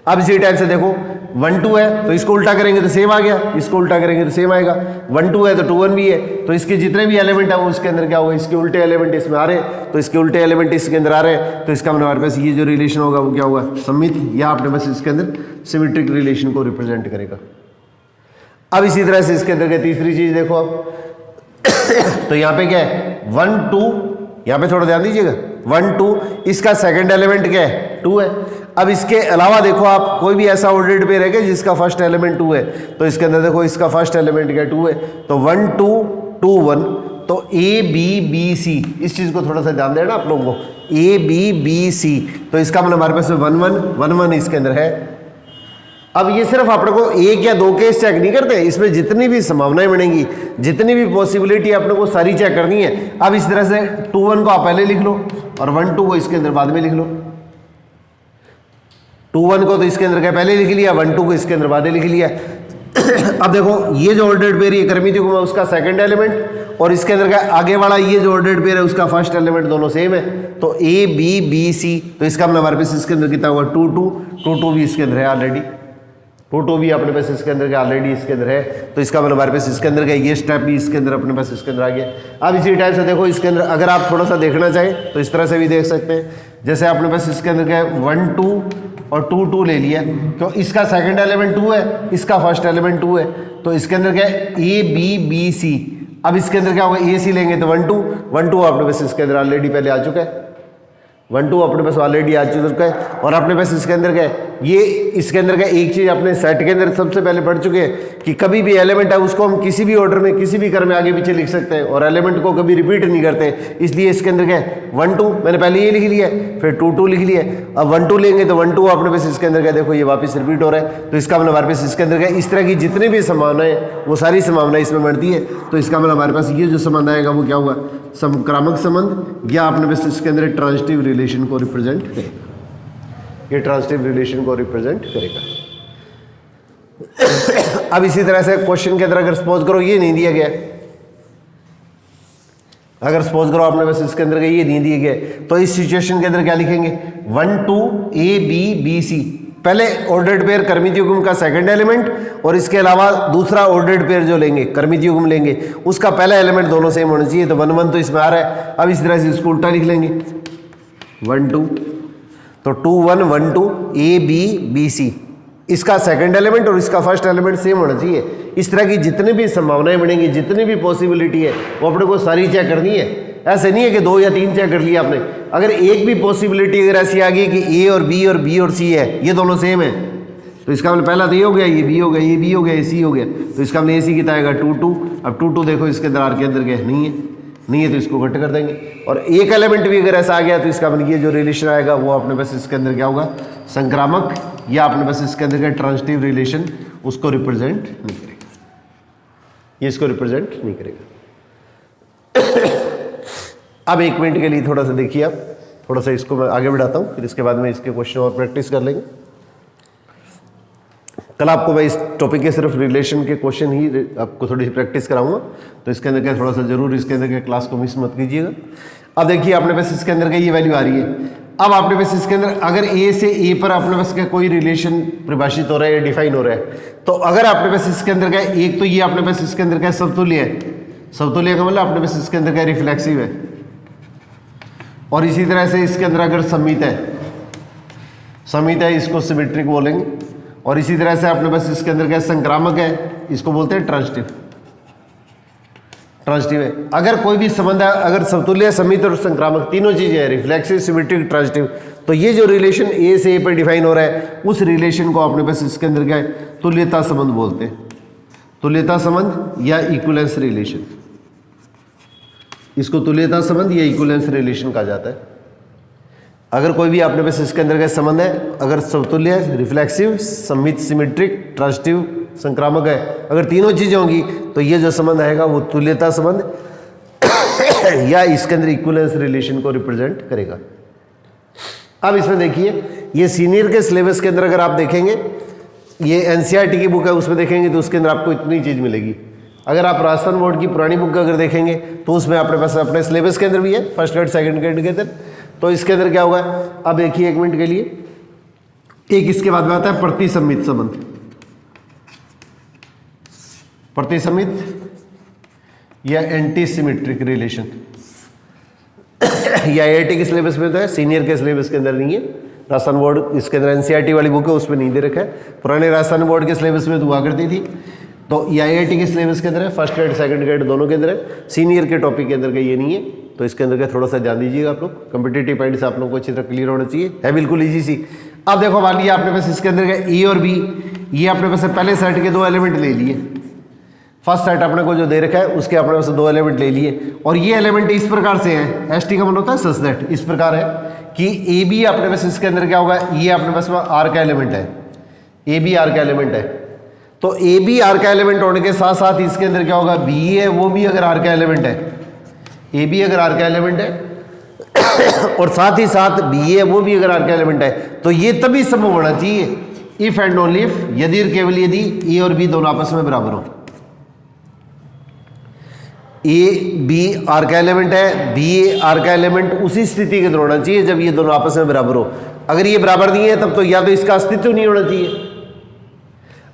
अब इसी टाइप से देखो 1 2 है तो इसको उल्टा करेंगे तो सेम आ गया, इसको उल्टा करेंगे तो सेम आएगा। 1 2 है तो 2 1 भी है, तो इसके जितने भी एलिमेंट है वो उसके अंदर क्या होगा, इसके उल्टे एलिमेंट इसमें आ रहे हैं तो इसके उल्टे एलिमेंट इसके अंदर आ रहे हैं, तो इसका मतलब हमारे पास ये जो रिलेशन होगा वो क्या होगा, सममित, या अपने पास इसके अंदर सिमेट्रिक रिलेशन को रिप्रेजेंट करेगा। अब इसी तरह से इसके अंदर तीसरी चीज देखो आप तो यहाँ पे क्या है 1 2, यहाँ पे थोड़ा ध्यान दीजिएगा 1 2, इसका सेकंड एलिमेंट क्या है 2 है। अब इसके अलावा देखो आप कोई भी ऐसा ऑर्डर्ड पेयर है कि जिसका फर्स्ट एलिमेंट 2 है, तो इसके अंदर देखो इसका फर्स्ट एलिमेंट क्या 2 है, तो 1 2 2 1, तो ए बी बी सी, इस चीज को थोड़ा सा ध्यान देना आप लोगों को, ए बी बी सी, तो इसका मतलब हमारे पास 1 1 1 1 इसके अंदर है। अब ये सिर्फ अपने को एक या दो केस चेक नहीं करते, इसमें जितनी भी संभावनाएं बनेंगी, जितनी भी पॉसिबिलिटी अपने को सारी चेक करनी है। अब इस तरह से 2 1 को आप पहले लिख लो और 1 2 को इसके अंदर बाद में लिख लो। 2 1 को तो इसके अंदर क्या पहले लिख लिया, 1 2 को इसके अंदर बाद में लिख लिया। अब देखो ये जो ऑर्डर्ड पेयर ये कर्मित युग्म है उसका सेकंड एलिमेंट, और इसके अंदर क्या आगे वाला ये जो ऑर्डर्ड पेयर है उसका फर्स्ट एलिमेंट, दोनों सेम है, तो ए बी बी सी, तो इसका मतलब हमारे पास इसके अंदर कितना हुआ 2 2 2 2 भी इसके अंदर है ऑलरेडी, 2 2 भी अपने पास इसके अंदर ऑलरेडी इसके अंदर है, तो इसका मतलब हमारे पास इसके अंदर का ये स्टेप भी इसके अंदर अपने पास इसके अंदर आ गया। अब इसी टाइप से देखो इसके अंदर अगर आप थोड़ा सा देखना चाहें तो इस तरह से भी देख सकते हैं, जैसे अपने पास इसके अंदर क्या है 1 2 और 2 2 ले लिया, क्यों इसका सेकंड एलिमेंट 2 है, इसका फर्स्ट एलिमेंट 2 है, तो इसके अंदर क्या है ए बी बी सी। अब इसके अंदर क्या होगा, ए सी लेंगे तो 1 2 1 2 अपने पास इसके अंदर ऑलरेडी पहले आ चुका है, 1 2 अपने पास ऑलरेडी आ चुका है, और अपने पास इसके अंदर क्या है, ये इसके अंदर का एक चीज अपने सेट के अंदर सबसे पहले पढ़ चुके हैं कि कभी भी एलिमेंट है उसको हम किसी भी ऑर्डर में किसी भी क्रम में आगे पीछे लिख सकते हैं, और एलिमेंट को कभी रिपीट नहीं करते, इसलिए इसके अंदर क्या है 1 2 मैंने पहले ये लिख लिया, फिर 2 2 लिख लिया। अब 1 2 लेंगे तो 1 2 अपने पास इसके अंदर क्या देखो ये वापस रिपीट हो रहा है, तो इसका मतलब हमारे पास इसके अंदर क्या इस तरह की जितनी भी संभावनाएं वो सारी संभावनाएं इसमें बढ़ती है, तो इसका मतलब हमारे पास ये जो संबंध आएगा वो क्या हुआ, समक्रामक संबंध, या अपने पास इसके अंदर ट्रांजिटिव रिलेशन को रिप्रेजेंट करेगा, ये ट्रांजिटिव रिलेशन को रिप्रेजेंट करेगा। अब इसी तरह से क्वेश्चन के अंदर अगर सपोज करो ये नहीं दिया गया, अगर सपोज करो आपने बस इसके अंदर ये नहीं दिए गए, तो इस सिचुएशन के अंदर क्या लिखेंगे 1 2 ए बी बी सी, पहले ऑर्डर्ड पेयर कर्मित युग्म का सेकंड एलिमेंट, और इसके अलावा दूसरा ऑर्डर्ड पेयर जो लेंगे कर्मित युग्म लेंगे उसका पहला एलिमेंट दोनों सेम होना चाहिए, तो 1 1 तो इसमें आ रहा है। अब इस तरह से इसको उल्टा लिख लेंगे 1 2, तो 2 1 1 2 ए बी बी सी, इसका सेकंड एलिमेंट और इसका फर्स्ट एलिमेंट सेम होना चाहिए। इस तरह की जितनी भी संभावनाएं बनेंगी, जितनी भी पॉसिबिलिटी है वो अपने को सारी चेक करनी है। ऐसे नहीं है कि 2 या 3 चेक कर लिया आपने, अगर एक भी पॉसिबिलिटी अगर ऐसी आ गई कि ए और बी और सी है, ये दोनों सेम है, तो इसका मतलब पहला तो ये हो गया, ये बी हो गया, ये बी हो गया, ये सी हो गया, तो इसका मतलब ए सी कितना आएगा 2 2। अब 2 2 देखो इसके अंदर आर के अंदर क्या नहीं है तो इसको कट कर देंगे, और एक एलिमेंट भी अगर ऐसा आ गया तो इसका मतलब ये जो रिलेशन आएगा वो अपने पास इसके अंदर क्या होगा, संक्रामक, या अपने पास इसके अंदर क्या ट्रांजिटिव रिलेशन उसको रिप्रेजेंट नहीं करेगा, ये इसको रिप्रेजेंट नहीं करेगा। अब 1 मिनट के लिए थोड़ा सा देखिए, आप थोड़ा सा इसको मैं आगे बढ़ाता हूँ, फिर इसके बाद में इसके क्वेश्चन और प्रैक्टिस कर लेंगे। कल आपको मैं इस टॉपिक के सिर्फ रिलेशन के क्वेश्चन ही आपको थोड़ी सी प्रैक्टिस कराऊंगा, तो इसके अंदर क्या थोड़ा सा जरूर इसके अंदर क्या क्लास को मिस मत कीजिएगा। अब देखिए अपने पास इसके अंदर का ये वैल्यू आ रही है, अब आपने पास इसके अंदर अगर ए से ए पर अपने पास का कोई रिलेशन परिभाषित हो रहा है या डिफाइन हो रहा है, तो अगर आपने पास इसके अंदर का एक तो ये अपने पास इसके अंदर का समतुल्य है, समतुल्य का मतलब अपने पास इसके अंदर का रिफ्लेक्सिव है, और इसी तरह से इसके अंदर अगर समित है इसको सिमेट्रिक बोलेंगे, और इसी तरह से अपने पास इसके अंदर क्या संक्रामक है, इसको बोलते हैं ट्रांजिटिव है। अगर कोई भी संबंध है, अगर समतुल्य समित और संक्रामक तीनों चीजें हैं, रिफ्लेक्सिव सिमेट्रिक ट्रांजिटिव, तो ये जो रिलेशन ए से ए पर डिफाइन हो रहा है उस रिलेशन को अपने पास इसके अंदर क्या है तुल्यता संबंध बोलते हैं, तुल्यता संबंध या इक्विवेलेंस रिलेशन, इसको तुल्यता संबंध या इक्विवेलेंस रिलेशन कहा जाता है। अगर कोई भी अपने पास इसके अंदर का संबंध है, अगर समतुल्य रिफ्लेक्सिव समित सिमेट्रिक ट्रांजिटिव संक्रामक है, अगर तीनों चीजें होंगी तो ये जो संबंध आएगा वो तुल्यता संबंध या इसके अंदर इक्विवेलेंस रिलेशन को रिप्रेजेंट करेगा। अब इसमें देखिए ये सीनियर के सिलेबस के अंदर अगर आप देखेंगे, ये एनसीईआरटी की बुक है उसमें देखेंगे तो उसके अंदर आपको इतनी चीज मिलेगी, अगर आप राजस्थान बोर्ड की पुरानी बुक अगर देखेंगे तो उसमें अपने पास अपने सिलेबस के अंदर भी है, फर्स्ट ग्रेड सेकंड ग्रेड के अंदर। तो इसके अंदर क्या होगा, अब देखिए 1 मिनट के लिए, एक इसके बाद में आता है प्रतिसमित संबंध। प्रतिसमित या एंटी सिमेट्रिक रिलेशन, या आईआईटी के सिलेबस में तो है, सीनियर के सिलेबस के अंदर नहीं है। राजस्थान बोर्ड इसके अंदर एनसीईआरटी वाली बुक है, उसमें नहीं दे रखा है। पुराने राजस्थान बोर्ड के सिलेबस में तो हुआ करती थी। तो ये आईआईटी के सिलेबस के अंदर है, फर्स्ट ग्रेड सेकंड ग्रेड दोनों के अंदर है। सीनियर के टॉपिक के अंदर का ये नहीं है, तो इसके अंदर का थोड़ा सा ध्यान दीजिएगा आप लोग। कॉम्पिटिटिव पॉइंट्स आप लोगों को अच्छी तरह क्लियर होना चाहिए, है बिल्कुल ईजी सी। अब देखो मान लिया आपने पास इसके अंदर का ए और बी, ये अपने पास पहले सेट के 2 एलिमेंट ले लिए। फर्स्ट सेट अपने को जो दे रखा है उसके अपने पास 2 एलिमेंट ले लिए, और ये एलिमेंट इस प्रकार से है, एस टी का मतलब होता है सच दैट, इस प्रकार है कि ए बी अपने पास इसके अंदर क्या होगा, ये अपने पास आर का एलिमेंट है, ए बी आर का एलिमेंट है। तो ए बी आर का एलिमेंट होने के साथ साथ इसके अंदर क्या होगा, बी है वो भी अगर आर का एलिमेंट है, ए बी अगर आर का एलिमेंट है और साथ ही साथ बी है वो भी अगर आर का एलिमेंट है, तो ये तभी संभव होना चाहिए इफ एंड ओनली इफ, यदि और केवल यदि ए और बी दोनों आपस में बराबर हो। ए बी आर का एलिमेंट है, बी ए आर का एलिमेंट उसी स्थिति के अंदर होना चाहिए जब ये दोनों आपस में बराबर हो। अगर ये बराबर नहीं है तब तो या तो इसका अस्तित्व नहीं होना चाहिए।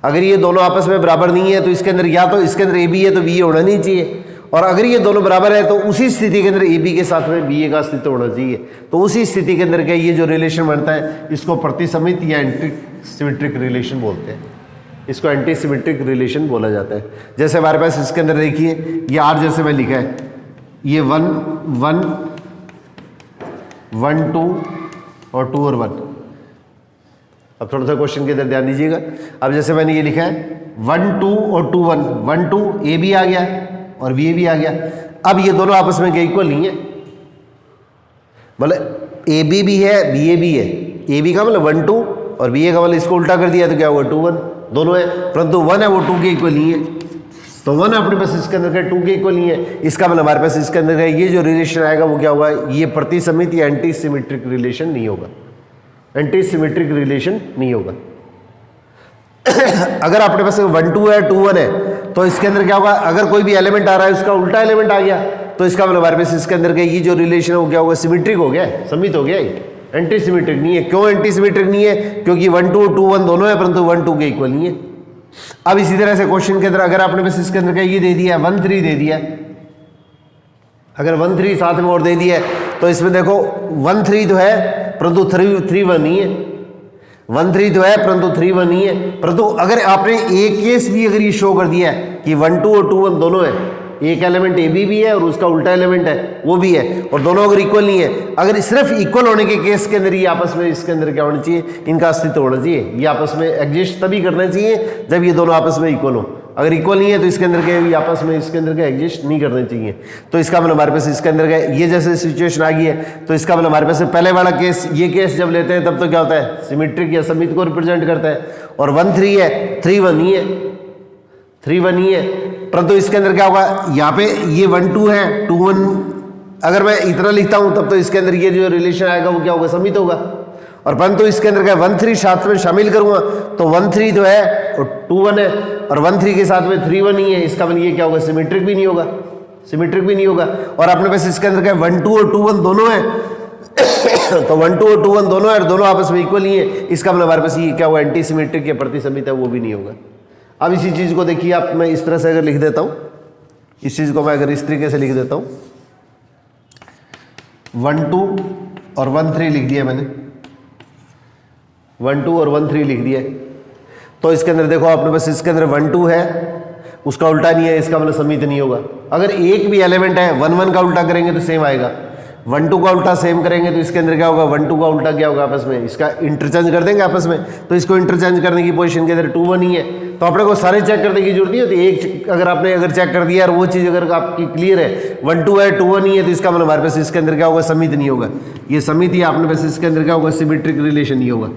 अगर ये दोनों आपस में बराबर नहीं है तो इसके अंदर या तो इसके अंदर ए बी है तो बी ए होना नहीं चाहिए, और अगर ये दोनों बराबर है तो उसी स्थिति के अंदर ए बी के साथ में बी ए का अस्तित्व होना चाहिए। तो उसी स्थिति के अंदर का ये जो रिलेशन बनता है इसको प्रतिसमित या एंटी सिमेट्रिक रिलेशन बोलते हैं। इसको एंटी सिमेट्रिक रिलेशन बोला जाता है। जैसे हमारे पास इसके अंदर देखिए ये आर जैसे मैं लिखा है, ये 1 1 1 2 और 2 और 1। अब थोड़ा सा क्वेश्चन के अंदर ध्यान दीजिएगा। अब जैसे मैंने ये लिखा है 1 2 और 2 1, 1 2 ए भी आ गया और बी ए भी आ गया। अब ये दोनों आपस में इक्वल नहीं है, मतलब ए बी भी है बी ए भी है। ए बी का मतलब 1 2 और बी ए का मतलब इसको उल्टा कर दिया तो क्या हुआ 2 1, दोनों है, परंतु 1 है वो 2 के इक्वल नहीं है। तो 1 अपने पास इसके अंदर का 2 के इक्वल नहीं है, इसका मतलब हमारे पास इसके अंदर का ये जो रिलेशन आएगा वो क्या होगा, ये प्रतिसमित या एंटी सिमेट्रिक रिलेशन नहीं होगा, एंटी सिमेट्रिक रिलेशन नहीं होगा। अगर अपने पास 1 2 है 2 1 है तो इसके अंदर क्या होगा, अगर कोई भी एलिमेंट आ रहा है उसका उल्टा एलिमेंट आ गया तो इसका मतलब हमारे पास इसके अंदर का ये जो रिलेशन है वो क्या होगा, सिमेट्रिक हो गया, समित हो गया, एंटी सिमेट्रिक नहीं है। क्यों एंटी सिमेट्रिक नहीं है, क्योंकि 1 2 2 1 दोनों है परंतु 1 2 के इक्वल नहीं है। अब इसी तरह से क्वेश्चन के अंदर अगर आपने बस इसके अंदर का ये दे दिया 1 3 दे दिया, अगर 1 3 साथ में और दे दिया तो इसमें देखो 1 3 तो है परंतु 3 1 नहीं है, 1 3 तो है परंतु 3 1 नहीं है। परंतु अगर आपने एक केस भी अगर ये शो कर दिया है कि 1 2 और 2 1 दोनों है, एक एलिमेंट ए बी भी है और उसका उल्टा एलिमेंट है वो भी है, और दोनों अगर इक्वल नहीं है, अगर सिर्फ इक्वल होने के केस के अंदर ये आपस में इसके अंदर क्या होना चाहिए, इनका अस्तित्व होना चाहिए, ये आपस में एग्जिस्ट तभी करना चाहिए जब ये दोनों आपस में इक्वल हो। अगर इक्वल नहीं है तो इसके अंदर के आपस में इसके अंदर का एग्जिस्ट नहीं करना चाहिए। तो इसका मतलब हमारे पास इसके अंदर का ये जैसे सिचुएशन आ गई है तो इसका मतलब हमारे पास पहले वाला केस, ये केस जब लेते हैं तब तो क्या होता है, सिमेट्रिक या समित को रिप्रेजेंट करता है, और 1 3 है 3 1 नहीं है, 3 1 नहीं है। परंतु इसके अंदर क्या होगा, यहाँ पे ये 1 2 है 2 1, अगर मैं इतना लिखता हूँ तब तो इसके अंदर ये जो रिलेशन आएगा वो क्या होगा, समित होगा। और परंतु इसके अंदर क्या 1 3 साथ में शामिल करूंगा तो 1 3 तो है और 2 1 है, और 1 3 के साथ में 3 1 नहीं है, इसका मतलब ये क्या होगा, सिमेट्रिक भी नहीं होगा, सिमेट्रिक भी नहीं होगा। और अपने पास इसके अंदर क्या 1 2 और 2 1 दोनों है तो 1 2 और 2 1 दोनों है और दोनों आपस में इक्वल नहीं है, इसका मतलब हमारे पास ये क्या हुआ, एंटी सिमेट्रिक या प्रतिसमित है वो भी नहीं होगा। अब इसी चीज़ को देखिए आप, मैं इस तरह से अगर लिख देता हूँ, इस चीज़ को मैं अगर इस तरीके से लिख देता हूँ 1 2 और 1 3 लिख दिया मैंने, 1 2 और 1 3 लिख दिया, तो इसके अंदर देखो आपने बस इसके अंदर 1 2 है उसका उल्टा नहीं है, इसका मतलब समित नहीं होगा। अगर एक भी एलिमेंट है 1 1 का उल्टा करेंगे तो सेम आएगा, 1 2 का उल्टा सेम करेंगे तो इसके अंदर क्या होगा, 1 2 का उल्टा क्या होगा, आपस में इसका इंटरचेंज कर देंगे आपस में, तो इसको इंटरचेंज करने की पोजीशन के अंदर 2 1 ही है, तो अपने को सारे चेक करने की जरूरत नहीं होती। एक अगर आपने अगर चेक कर दिया और वो चीज़ अगर आपकी क्लियर है 1 2 है 2 1 नहीं है, तो इसका मतलब हमारे पास इसके अंदर क्या होगा, समित नहीं होगा, ये समित ही आपने पास इसके अंदर क्या होगा, सिमेट्रिक रिलेशन नहीं होगा।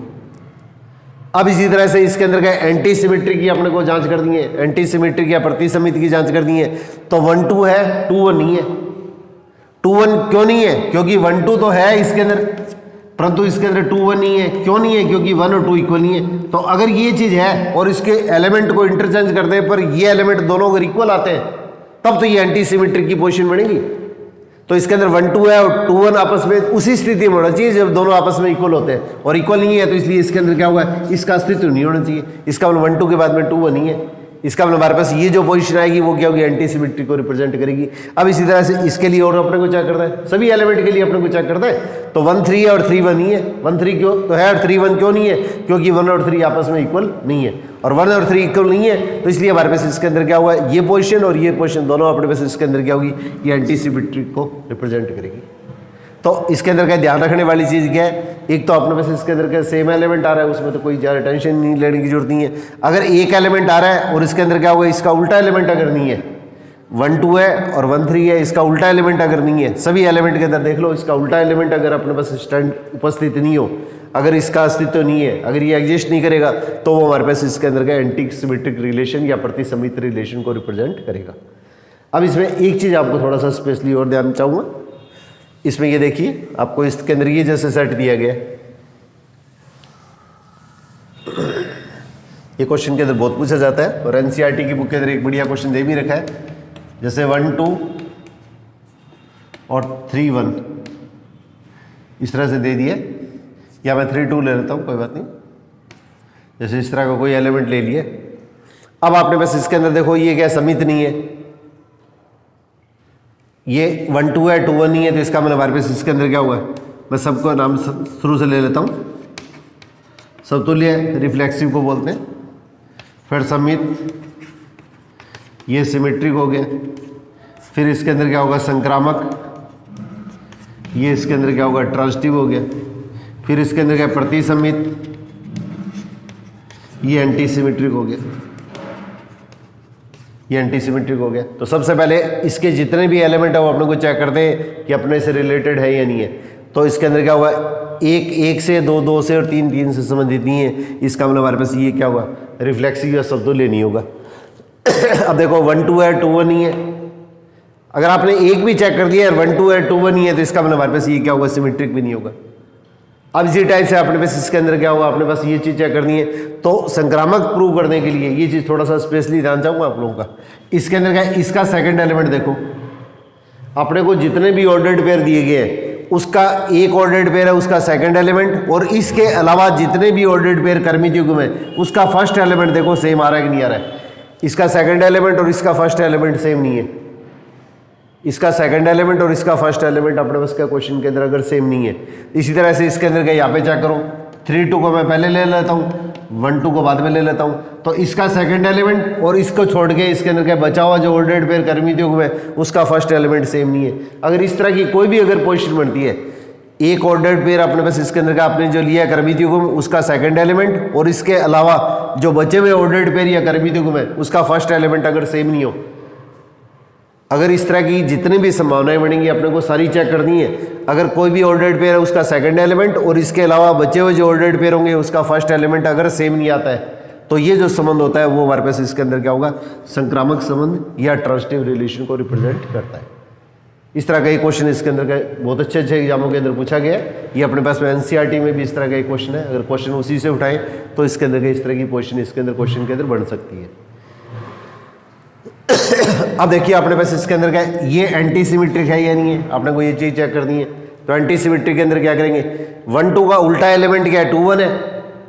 अब इसी तरह से इसके अंदर का एंटी सिमेट्रिक की अपने को जांच कर दी है, एंटी सिमेट्रिक या प्रतिसमित की जांच कर दी है, तो 1 2 है 2 1 नहीं है। 2 1 क्यों नहीं है, क्योंकि 1 2 तो है इसके अंदर, परंतु इसके अंदर 2 1 नहीं है। क्यों नहीं है? क्योंकि 1 और 2 इक्वल नहीं है। तो अगर ये चीज़ है और इसके एलिमेंट को इंटरचेंज करते हैं पर ये एलिमेंट दोनों अगर इक्वल आते हैं तब तो ये एंटी सिमेट्रिक की पोजीशन बनेगी। तो इसके अंदर 1 2 है और 2 1 आपस में उसी स्थिति में होना चाहिए जब दोनों आपस में इक्वल होते हैं, और इक्वल नहीं है तो इसलिए इसके अंदर क्या हुआ है, इसका अस्तित्व नहीं होना चाहिए। इसका मतलब 1 2 के बाद में 2 1 नहीं है। इसका मतलब हमारे पास ये जो पोजीशन आएगी वो क्या होगी, एंटी सिमेट्रिक को रिप्रेजेंट करेगी। अब इसी तरह से इसके लिए और अपने को चेक करता है, सभी एलिमेंट के लिए अपने को चेक करता है। तो 1 3 है और 3 1 नहीं है। 1 3 क्यों तो है और 3 1 क्यों नहीं है? क्योंकि 1 और 3 आपस में इक्वल नहीं है, और 1 और 3 इक्वल नहीं है तो इसलिए हमारे पास इसके अंदर क्या हुआ है, ये पोजीशन और ये पोजीशन दोनों अपने पास इसके अंदर क्या होगी, ये एंटी सिमेट्रिक को रिप्रेजेंट करेगी। तो इसके अंदर क्या ध्यान रखने वाली चीज़ क्या है, एक तो अपने पास इसके अंदर क्या सेम एलिमेंट आ रहा है, उसमें तो कोई ज़्यादा टेंशन नहीं लेने की जरूरत नहीं है। अगर एक एलिमेंट आ रहा है और इसके अंदर क्या होगा, इसका उल्टा एलिमेंट अगर नहीं है, 1 2 है और 1 3 है, इसका उल्टा एलिमेंट अगर नहीं है, सभी एलिमेंट के अंदर देख लो इसका उल्टा एलिमेंट अगर अपने पास स्टैंड उपस्थित नहीं हो, अगर इसका अस्तित्व नहीं है, अगर ये एग्जिस्ट नहीं करेगा तो वो हमारे पास इसके अंदर का एंटी सिमेट्रिक रिलेशन या प्रतिसमित रिलेशन को रिप्रेजेंट करेगा। अब इसमें एक चीज़ आपको थोड़ा सा स्पेशली और ध्यान चाहूँगा, इसमें ये देखिए आपको इसके अंदर ये जैसे सेट दिया गया है, ये क्वेश्चन के अंदर बहुत पूछा जाता है और एनसीईआरटी की बुक के अंदर एक बढ़िया क्वेश्चन दे भी रखा है, जैसे 1 2 और 3 1 इस तरह से दे दिया, या मैं 3 2 ले लेता हूँ, कोई बात नहीं। जैसे इस तरह का कोई एलिमेंट ले लिया, अब आपने बस इसके अंदर देखो ये क्या समित नहीं है, ये 1 2 है 2 1 नहीं है, तो इसका मतलब हमारे पास इसके अंदर क्या हुआ है, मैं सबको नाम शुरू से ले लेता हूँ। समतुल्य रिफ्लेक्सिव को बोलते हैं, फिर समित, ये सिमेट्रिक हो गया, फिर इसके अंदर क्या होगा संक्रामक, ये इसके अंदर क्या होगा ट्रांजिटिव हो गया, फिर इसके अंदर क्या प्रतिसमित, ये एंटी सिमेट्रिक हो गया, ये एंटी सिमेट्रिक हो गया। तो सबसे पहले इसके जितने भी एलिमेंट है वो अपने को चेक करते हैं कि अपने से रिलेटेड है या नहीं है। तो इसके अंदर क्या हुआ, 1 1 से, 2 2 से और 3 3 से संबंधित नहीं है, इसका मतलब हमारे पास ये क्या हुआ रिफ्लेक्सिव या समतुल्य नहीं होगा। अब देखो 1 2 है 2 1 नहीं है, अगर आपने एक भी चेक कर दिया 1 2 है 2 1 नहीं है तो इसका मतलब हमारे पास ये क्या होगा सिमेट्रिक भी नहीं होगा। अब इसी टाइप से अपने पास इसके अंदर क्या होगा, अपने पास ये चीज़ चेक करनी है। तो संक्रामक प्रूव करने के लिए ये चीज़ थोड़ा सा स्पेशली ध्यान चाहूँगा आप लोगों का, इसके अंदर क्या है, इसका सेकंड एलिमेंट देखो, अपने को जितने भी ऑर्डर्ड पेयर दिए गए हैं उसका एक ऑर्डर्ड पेयर है उसका सेकंड एलिमेंट, और इसके अलावा जितने भी ऑर्डर्ड पेयर कर्मित युग्म है उसका फर्स्ट एलिमेंट देखो सेम आ रहा है कि नहीं आ रहा है। इसका सेकंड एलिमेंट और इसका फर्स्ट एलिमेंट सेम नहीं है, इसका सेकंड एलिमेंट और इसका फर्स्ट एलिमेंट अपने पास का क्वेश्चन के अंदर अगर सेम नहीं है। इसी तरह से इसके अंदर का यहाँ पे चेक करो, 3 2 को मैं पहले ले लेता हूँ, 1 2 को बाद में ले लेता हूँ, तो इसका सेकंड एलिमेंट और इसको छोड़ के इसके अंदर क्या बचा हुआ जो ऑर्डर्ड पेयर कर्मित युग्म है उसका फर्स्ट एलिमेंट सेम नहीं है। अगर इस तरह की कोई भी अगर पोजीशन बनती है, एक ऑर्डर्ड पेयर अपने पास इसके अंदर का आपने जो लिया है कर्मित युग्म उसका सेकंड एलिमेंट और इसके अलावा जो बचे हुए ऑर्डर्ड पेयर या कर्मित युग्म है उसका फर्स्ट एलिमेंट अगर सेम नहीं हो, अगर इस तरह की जितनी भी संभावनाएं बनेंगी अपने को सारी चेक करनी है। अगर कोई भी ऑर्डर्ड पेयर है उसका सेकंड एलिमेंट और इसके अलावा बचे हुए जो ऑर्डर्ड पेयर होंगे उसका फर्स्ट एलिमेंट अगर सेम नहीं आता है तो ये जो संबंध होता है वो हमारे पास इसके अंदर क्या होगा, संक्रामक संबंध या ट्रांजिटिव रिलेशन को रिप्रेजेंट करता है। इस तरह का एक क्वेश्चन इसके अंदर का बहुत अच्छे अच्छे एग्जामों के अंदर पूछा गया है। ये अपने पास में एनसीईआरटी में भी इस तरह का एक क्वेश्चन है, अगर क्वेश्चन उसी से उठाएं तो इसके अंदर इस तरह की पोजीशन इसके अंदर क्वेश्चन के अंदर बन सकती है। अब देखिए अपने पास इसके अंदर क्या है, ये एंटी सिमेट्रिक है या नहीं है, आपने को ये चीज चेक करनी है। तो एंटी सिमेट्रिक के अंदर क्या करेंगे, 1 2 का उल्टा एलिमेंट क्या है 2 1 है,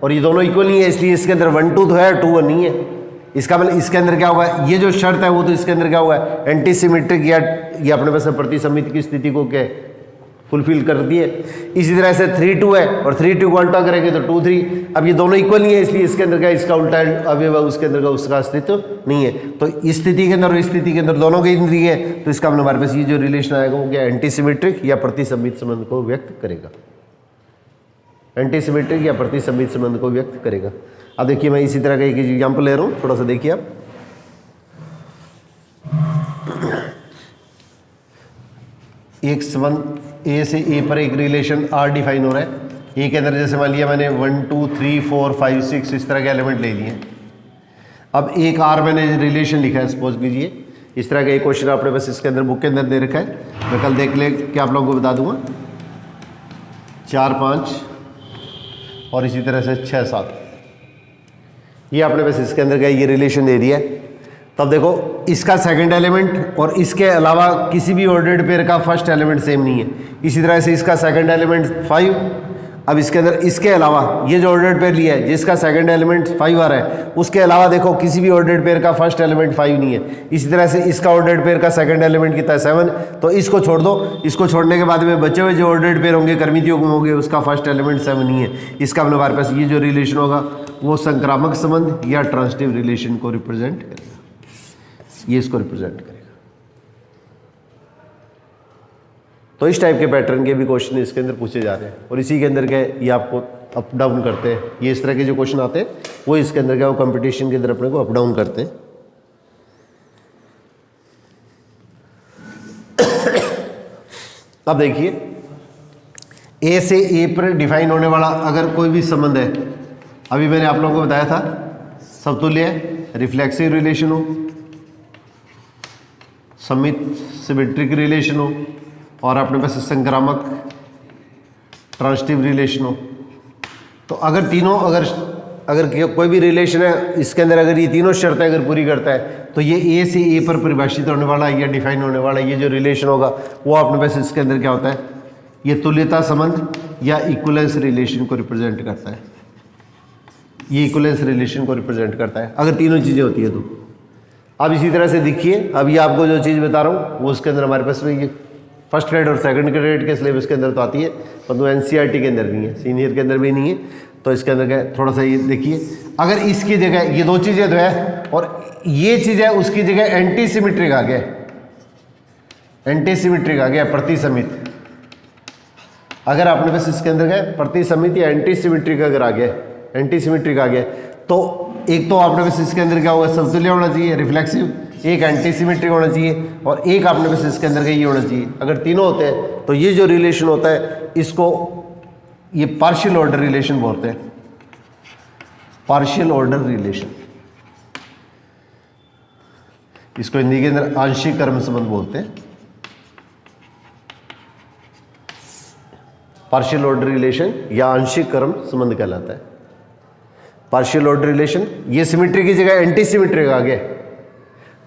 और ये दोनों इक्वल नहीं है इसलिए इसके अंदर 1 2 तो है 2 1 नहीं है। इसका मतलब इसके अंदर क्या होगा, ये जो शर्त है वो तो इसके अंदर क्या होगा एंटी सिमेट्रिक या ये अपने पास प्रतिसमित की स्थिति को क्या फुलफिल करती है। इसी तरह से 3 2 है और 3 2 को उल्टा करेंगे तो 2 3, अब ये दोनों इक्वल नहीं है इसलिए इसके अंदर का इसका उल्टा अवयव उसके अंदर का उसका अस्तित्व नहीं है। तो इस स्थिति के अंदर और इस स्थिति के अंदर दोनों के इंद्रिय है, तो इसका मतलब हमारे पास ये जो रिलेशन आएगा वो क्या एंटी सिमेट्रिक या प्रतिसमित संबंध को व्यक्त करेगा, एंटी सिमेट्रिक या प्रतिसमित संबंध को व्यक्त करेगा। अब देखिए मैं इसी तरह का एक एग्जाम्पल ले रहा हूँ, थोड़ा सा देखिए आप। एक संबंध ए से ए पर एक रिलेशन आर डिफाइन हो रहा है। ए के अंदर जैसे मान लिया मैंने 1 2 3 4 5 6 इस तरह के एलिमेंट ले लिए। अब एक आर मैंने रिलेशन लिखा है, सपोज कीजिए इस तरह का एक क्वेश्चन आपने बस इसके अंदर बुक के अंदर दे रखा है, मैं कल देख ले कि आप लोगों को बता दूंगा। 4 5 और इसी तरह से 6 7, ये आपने बस इसके अंदर का ये रिलेशन दे दिया है। तब देखो इसका सेकंड एलिमेंट और इसके अलावा किसी भी ऑर्डर्ड पेयर का फर्स्ट एलिमेंट सेम नहीं है। इसी तरह से इसका सेकंड एलिमेंट 5, अब इसके अंदर इसके अलावा ये जो ऑर्डर्ड पेयर लिया है जिसका सेकंड एलिमेंट 5 आ रहा है, उसके अलावा देखो किसी भी ऑर्डर्ड पेयर का फर्स्ट एलिमेंट 5 नहीं है। इसी तरह से इसका ऑर्डर्ड पेयर का सेकंड एलिमेंट कितना है 7, तो इसको छोड़ दो। इसको छोड़ने के बाद में बचे हुए जो ऑर्डर्ड पेयर होंगे कर्मितियों होंगे उसका फर्स्ट एलिमेंट 7 नहीं है। इसका अपने हमारे पास ये जो रिलेशन होगा वो संक्रामक संबंध या ट्रांजिटिव रिलेशन को रिप्रेजेंट करेगा, ये इसको रिप्रेजेंट करेगा। तो इस टाइप के पैटर्न के भी क्वेश्चन इसके अंदर पूछे जा रहे हैं और इसी के अंदर के ये आपको अप डाउन करते हैं। ये इस तरह के जो क्वेश्चन आते हैं वो इसके अंदर क्या वो कंपटीशन के अंदर अपने को अप डाउन करते हैं। अब देखिए ए से ए पर डिफाइन होने वाला अगर कोई भी संबंध है, अभी मैंने आप लोगों को बताया था समतुल्य रिफ्लेक्सिव रिलेशन हो, सममित सिमेट्रिक रिलेशन हो और अपने पास संक्रामक ट्रांजिटिव रिलेशन हो। तो अगर तीनों अगर कोई भी रिलेशन है इसके अंदर अगर ये तीनों शर्तें अगर पूरी करता है तो ये ए से ए पर परिभाषित होने वाला या डिफाइन होने वाला ये जो रिलेशन होगा वो अपने पास इसके अंदर क्या होता है, ये तुल्यता संबंध या इक्विवेलेंस रिलेशन को रिप्रेजेंट करता है। ये इक्विवेलेंस रिलेशन को रिप्रेजेंट करता है अगर तीनों चीज़ें होती है तो। अब इसी तरह से देखिए, अब ये आपको जो चीज़ बता रहा हूँ वो उसके अंदर हमारे पास ये फर्स्ट ग्रेड और सेकंड ग्रेड के सिलेबस के अंदर तो आती है, परंतु एनसीईआरटी के अंदर नहीं है, सीनियर के अंदर भी नहीं है। तो इसके अंदर क्या थोड़ा सा ये देखिए, अगर इसकी जगह ये दो चीज़ें तो है और ये चीज़ है उसकी जगह एंटी सिमेट्रिक आ गया, एंटी सिमेट्रिक आ गया प्रतिसमित। अगर आपने बस इसके अंदर गए प्रतिसमित या एंटी सिमेट्रिक अगर आ गया, एंटी सिमेट्रिक आ गया तो एक तो आपने बस इसके अंदर क्या होगा समतुल्य होना चाहिए रिफ्लेक्सिव, एक एंटी सिमेट्रिक होना चाहिए और एक आपने बस इसके अंदर का ये होना चाहिए। अगर तीनों होते हैं तो ये जो रिलेशन होता है इसको ये पार्शियल ऑर्डर रिलेशन बोलते हैं, पार्शियल ऑर्डर रिलेशन। इसको हिंदी के अंदर आंशिक क्रम संबंध बोलते हैं, पार्शियल ऑर्डर रिलेशन या आंशिक क्रम संबंध कहलाता है। पार्शियल ऑर्डर रिलेशन, ये सिमेट्री की जगह एंटी सिमेट्रिक आ गया